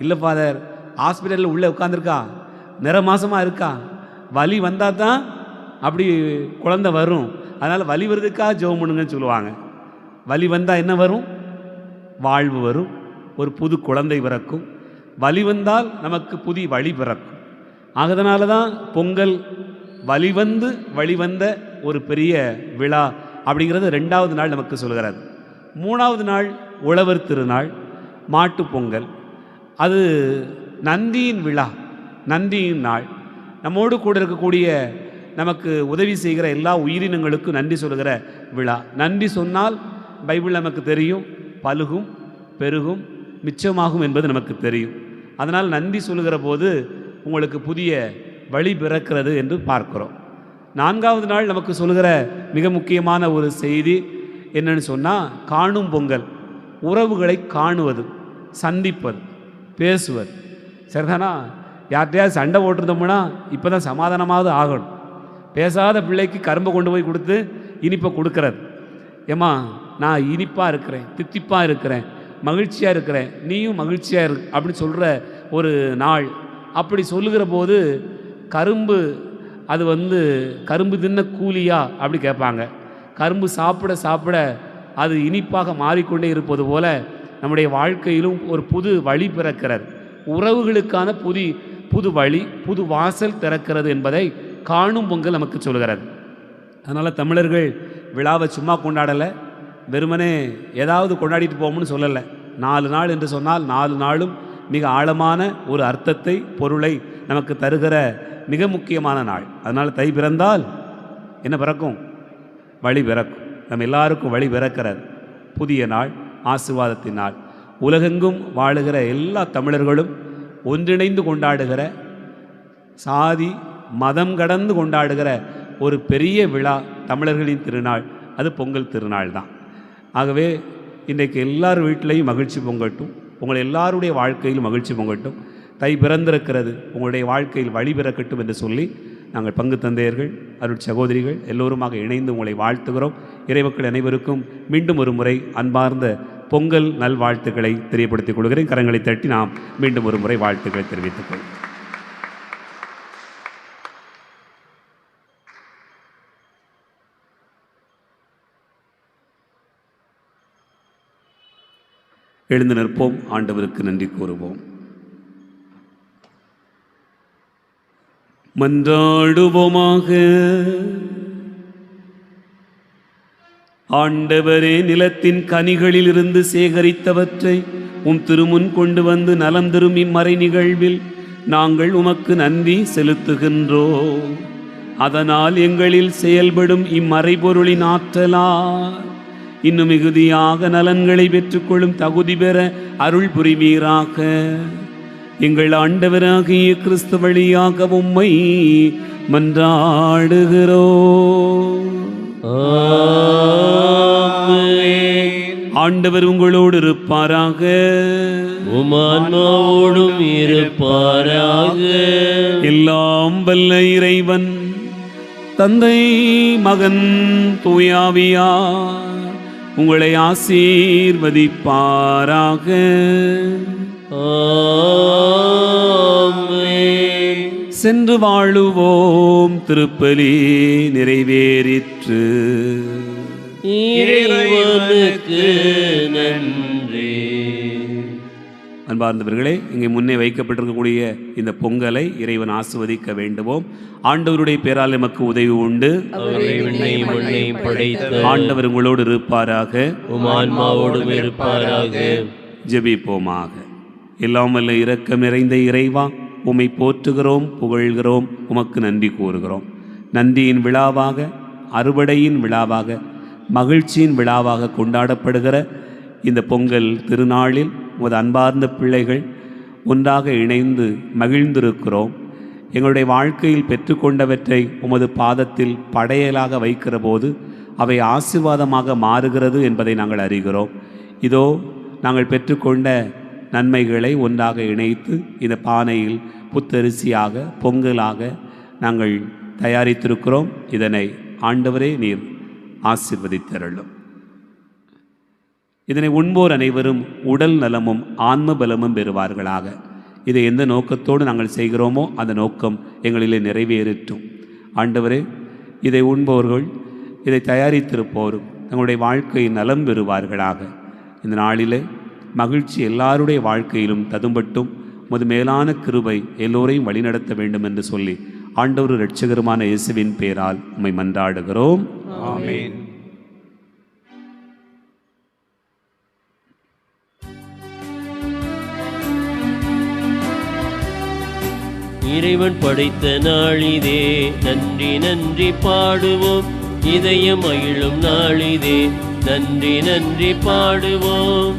இல்லை ஃபாதர், ஹாஸ்பிட்டலில் உள்ளே உட்காந்துருக்கா, நிற மாசமாக இருக்கா, வலி வந்தால் தான் அப்படி குழந்தை வரும், அதனால் வலி வருதுக்காக ஜெபம் பண்ணுங்கன்னு சொல்லுவாங்க. வலி வந்தால் என்ன வரும்? வாழ்வு வரும், ஒரு புது குழந்தை பிறக்கும். வலி வந்தால் நமக்கு புதிய வழி பிறக்கும். அதனால தான் பொங்கல் வழிவந்து வழிவந்த ஒரு பெரிய விழா அப்படிங்கிறது 2வது நாள் நமக்கு சொல்கிறது. 3வது நாள் உழவர் திருநாள், மாட்டு பொங்கல். அது நந்தியின் விழா, நந்தியின் நாள். நம்மோடு கூட இருக்கக்கூடிய நமக்கு உதவி செய்கிற எல்லா உயிரினங்களுக்கும் நன்றி சொல்கிற விழா. நன்றி சொன்னால் பைபிள் நமக்கு தெரியும், பலுகும் பெருகும் மிச்சமாகும் என்பது நமக்கு தெரியும். அதனால் நன்றி சொல்லுகிற போது உங்களுக்கு புதிய வழி பிறக்கிறது என்று பார்க்கிறோம். 4வது நாள் நமக்கு சொல்லுகிற மிக முக்கியமான ஒரு செய்தி என்னன்னு சொன்னால் காணும் பொங்கல். உறவுகளை காணுவது, சந்திப்பது, பேசுவது. சரிதானா? யார்கிட்டையாவது சண்டை போட்டிருந்தோம்னா இப்போ தான் சமாதானமாவது ஆகணும். பேசாத பிள்ளைக்கு கரும்பை கொண்டு போய் கொடுத்து இனிப்பை கொடுக்கறது. ஏம்மா நான் இனிப்பாக இருக்கிறேன், தித்திப்பாக இருக்கிறேன், மகிழ்ச்சியாக இருக்கிறேன், நீயும் மகிழ்ச்சியாக இரு அப்படின்னு சொல்கிற ஒரு நாள். அப்படி சொல்லுகிற போது கரும்பு அது கரும்பு தின்ன கூலியா அப்படி கேட்பாங்க. கரும்பு சாப்பிட சாப்பிட அது இனிப்பாக மாறிக்கொண்டே இருப்பது போல நம்முடைய வாழ்க்கையிலும் ஒரு புது வழி பிறக்கிறது. உறவுகளுக்கான புது வழி, புது வாசல் திறக்கிறது என்பதை காணும் பொங்கல் நமக்கு சொல்கிறது. அதனால் தமிழர்கள் விழாவை சும்மா கொண்டாடலை, வெறுமனே ஏதாவது கொண்டாடிட்டு போகும்னு சொல்லலை. 4 நாள் என்று சொன்னால் 4 நாளும் மிக ஆழமான ஒரு அர்த்தத்தை, பொருளை நமக்கு தருகிற மிக முக்கியமான நாள். அதனால் தை பிறந்தால் என்ன பிறக்கும்? வழி பிறக்கும். நம்ம எல்லாருக்கும் வழி பிறக்கிறது. புதிய நாள், ஆசீர்வாதத்தின் நாள். உலகெங்கும் வாழுகிற எல்லா தமிழர்களும் ஒன்றிணைந்து கொண்டாடுகிற, சாதி மதம் கடந்து கொண்டாடுகிற ஒரு பெரிய விழா தமிழர்களின் திருநாள். அது பொங்கல் திருநாள் தான். ஆகவே இன்றைக்கு எல்லார் வீட்டிலையும் மகிழ்ச்சி பொங்கட்டும், உங்கள் எல்லாருடைய வாழ்க்கையிலும் மகிழ்ச்சி பொங்கட்டும். தை பிறந்திருக்கிறது, உங்களுடைய வாழ்க்கையில் வழி பிறக்கட்டும் என்று சொல்லி நாங்கள் பங்கு தந்தையர்கள், அருள் சகோதரிகள் எல்லோருமாக இணைந்து உங்களை வாழ்த்துகிறோம். இறைமக்கள் அனைவருக்கும் மீண்டும் ஒரு முறை அன்பார்ந்த பொங்கல் நல்வாழ்த்துக்களை தெரியப்படுத்திக் கொள்கிறேன். கரங்களை தட்டி நாம் மீண்டும் ஒரு முறை வாழ்த்துக்களை தெரிவித்துக் கொள்கிறோம். எழுந்து நிற்போம், ஆண்டவருக்கு நன்றி கூறுவோம். மன்றாடுவோமாக. ஆண்டவரே, நிலத்தின் கனிகளில் இருந்து சேகரித்தவற்றை உம் திருமுன் கொண்டு வந்து நலம் தரும் இம்மறை நிகழ்வில் நாங்கள் உமக்கு நன்றி செலுத்துகின்றோம். அதனால் எங்களில் செயல்படும் இம்மறைபொருளின் ஆற்றலால் இன்னும் மிகுதியாக நலன்களை பெற்றுக்கொள்ளும் தகுதி பெற அருள் புரிவீராக. எங்கள் ஆண்டவராகிய கிறிஸ்து வழியாக உம்மை மன்றாடுகிறோம். ஆண்டவர் உங்களோடு இருப்பாராக, உமானோடும் இருப்பாராக. எல்லாம் வல்ல இறைவன் தந்தை, மகன், தூயாவியார் உங்களை ஆசீர்வதிப்பாராக. சென்று வாழுவோம். திருப்பலி நிறைவேறிற்று. இறைவனுக்கு நன்றி. அன்பார்ந்தவர்களே, இங்கே முன்னே வைக்கப்பட்டிருக்கக்கூடிய இந்த பொங்கலை இறைவன் ஆசிர்வதிக்க வேண்டுவோம். ஆண்டவருடைய பேரால் நமக்கு உதவி உண்டு. ஆண்டவர் உங்களோடு இருப்பாராக, உமான்மாவோடும் இருப்பாராக. ஜெபிப்போமாக. எல்லாம் வல்ல இரக்கம் நிறைந்த இறைவா, உம்மை போற்றுகிறோம், புகழ்கிறோம், உமக்கு நன்றி கூறுகிறோம். நன்றியின் விழாவாக, அறுவடையின் விழாவாக, மகிழ்ச்சியின் விழாவாக கொண்டாடப்படுகிற இந்த பொங்கல் திருநாளில் உமது அன்பார்ந்த பிள்ளைகள் ஒன்றாக இணைந்து மகிழ்ந்திருக்கிறோம். எங்களுடைய வாழ்க்கையில் பெற்றுக்கொண்டவற்றை உமது பாதத்தில் படையலாக வைக்கிற போது அவை ஆசீர்வாதமாக மாறுகிறது என்பதை நாங்கள் அறிகிறோம். இதோ நாங்கள் பெற்றுக்கொண்ட நன்மைகளை ஒன்றாக இணைத்து இந்த பானையில் புத்தரிசியாக, பொங்கலாக நாங்கள் தயாரித்திருக்கிறோம். இதனை ஆண்டவரே நீர் ஆசீர்வதித்தருளும். இதனை உண்போர் அனைவரும் உடல் நலமும் ஆன்ம பலமும் பெறுவார்களாக. இதை எந்த நோக்கத்தோடு நாங்கள் செய்கிறோமோ அந்த நோக்கம் எங்களிலே நிறைவேறட்டும். ஆண்டவரே, இதை உண்பவர்கள், இதை தயாரித்திருப்போரும் தங்களுடைய வாழ்க்கையை நலம் பெறுவார்களாக. இந்த நாளிலே மகிழ்ச்சி எல்லாருடைய வாழ்க்கையிலும் ததும்பட்டும். உமது மேலான கிருபை எல்லோரையும் வழிநடத்த வேண்டும் என்று சொல்லி ஆண்டவர் இரட்சகருமான இயேசுவின் பேரால் உம்மை மன்றாடுகிறோம். ஆமென். இறைவன் படைத்த நாளிதே, நன்றி நன்றி பாடுவோம். இதயம் மகிழும் நாளிதே, நன்றி நன்றி பாடுவோம்.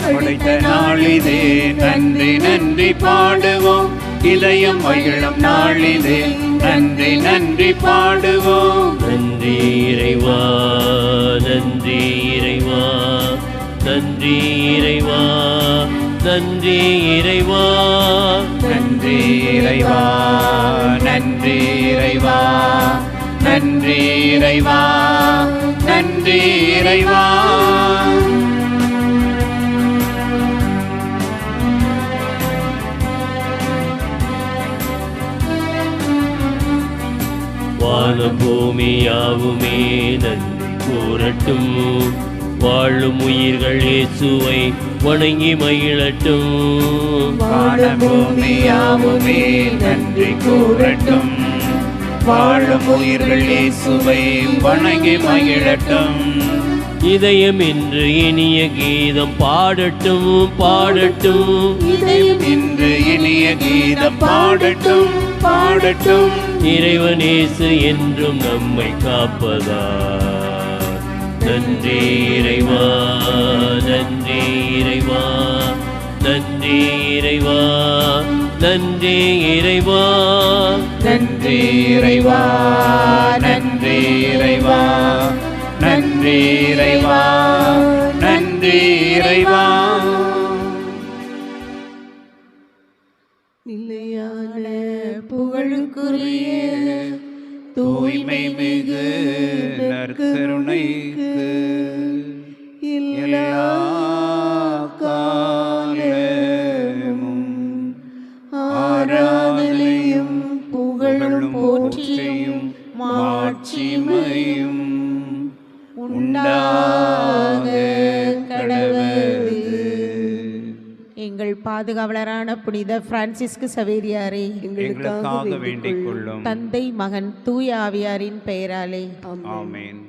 படைத்த நாளிதே, நன்றி நன்றி பாடுவோம். இதயம் மகிழும் நாளிதே, நன்றி நன்றி பாடுவோம். நன்றி இறைவா, நன்றி இறைவா, நன்றி இறைவா, நன்றி இறைவா, நன்றி இறைவா, நன்றி இறைவா, நன்றி இறைவா, நன்றி இறைவா. வானம் பூமியாவுமே நன்றி கூறட்டும். வாழும் உயிர்கள் இயேசுவை வணங்கி மகிழட்டும். வானம் பூமியாவுமே நன்றி கூறட்டும். வாழும் உயிர்கள் இயேசுவை வணங்கி மகிழட்டும். இதயம் என்று இனிய கீதம் பாடட்டும் பாடட்டும். இதயம் என்று இனிய கீதம் பாடட்டும் பாடட்டும். இறைவன் இயேசு என்றும் நம்மை காப்பதா. நன்றி இறைவா, நன்றி இறைவா, நன்றி இறைவா, நன்றி இறைவா, நன்றி இறைவா, நன்றி இறைவா, நன்றி இறைவா, நன்றி இறைவா. நிலையான புகழுக்குரிய தூய்மை மிகு நற்கருணைக்கு எல்லா காலமும் ஆராதனையும் புகழும் போற்றியும் மாட்சிமையும் உண்டாக கடவுளே. எங்கள் பாதுகாவலரான புனித பிரான்சிஸ்கு சவேரியாரே, எங்களுக்காக வேண்டிக் கொள்ளும். தந்தை மகன் தூய ஆவியாரின் பெயராலே ஆமென்.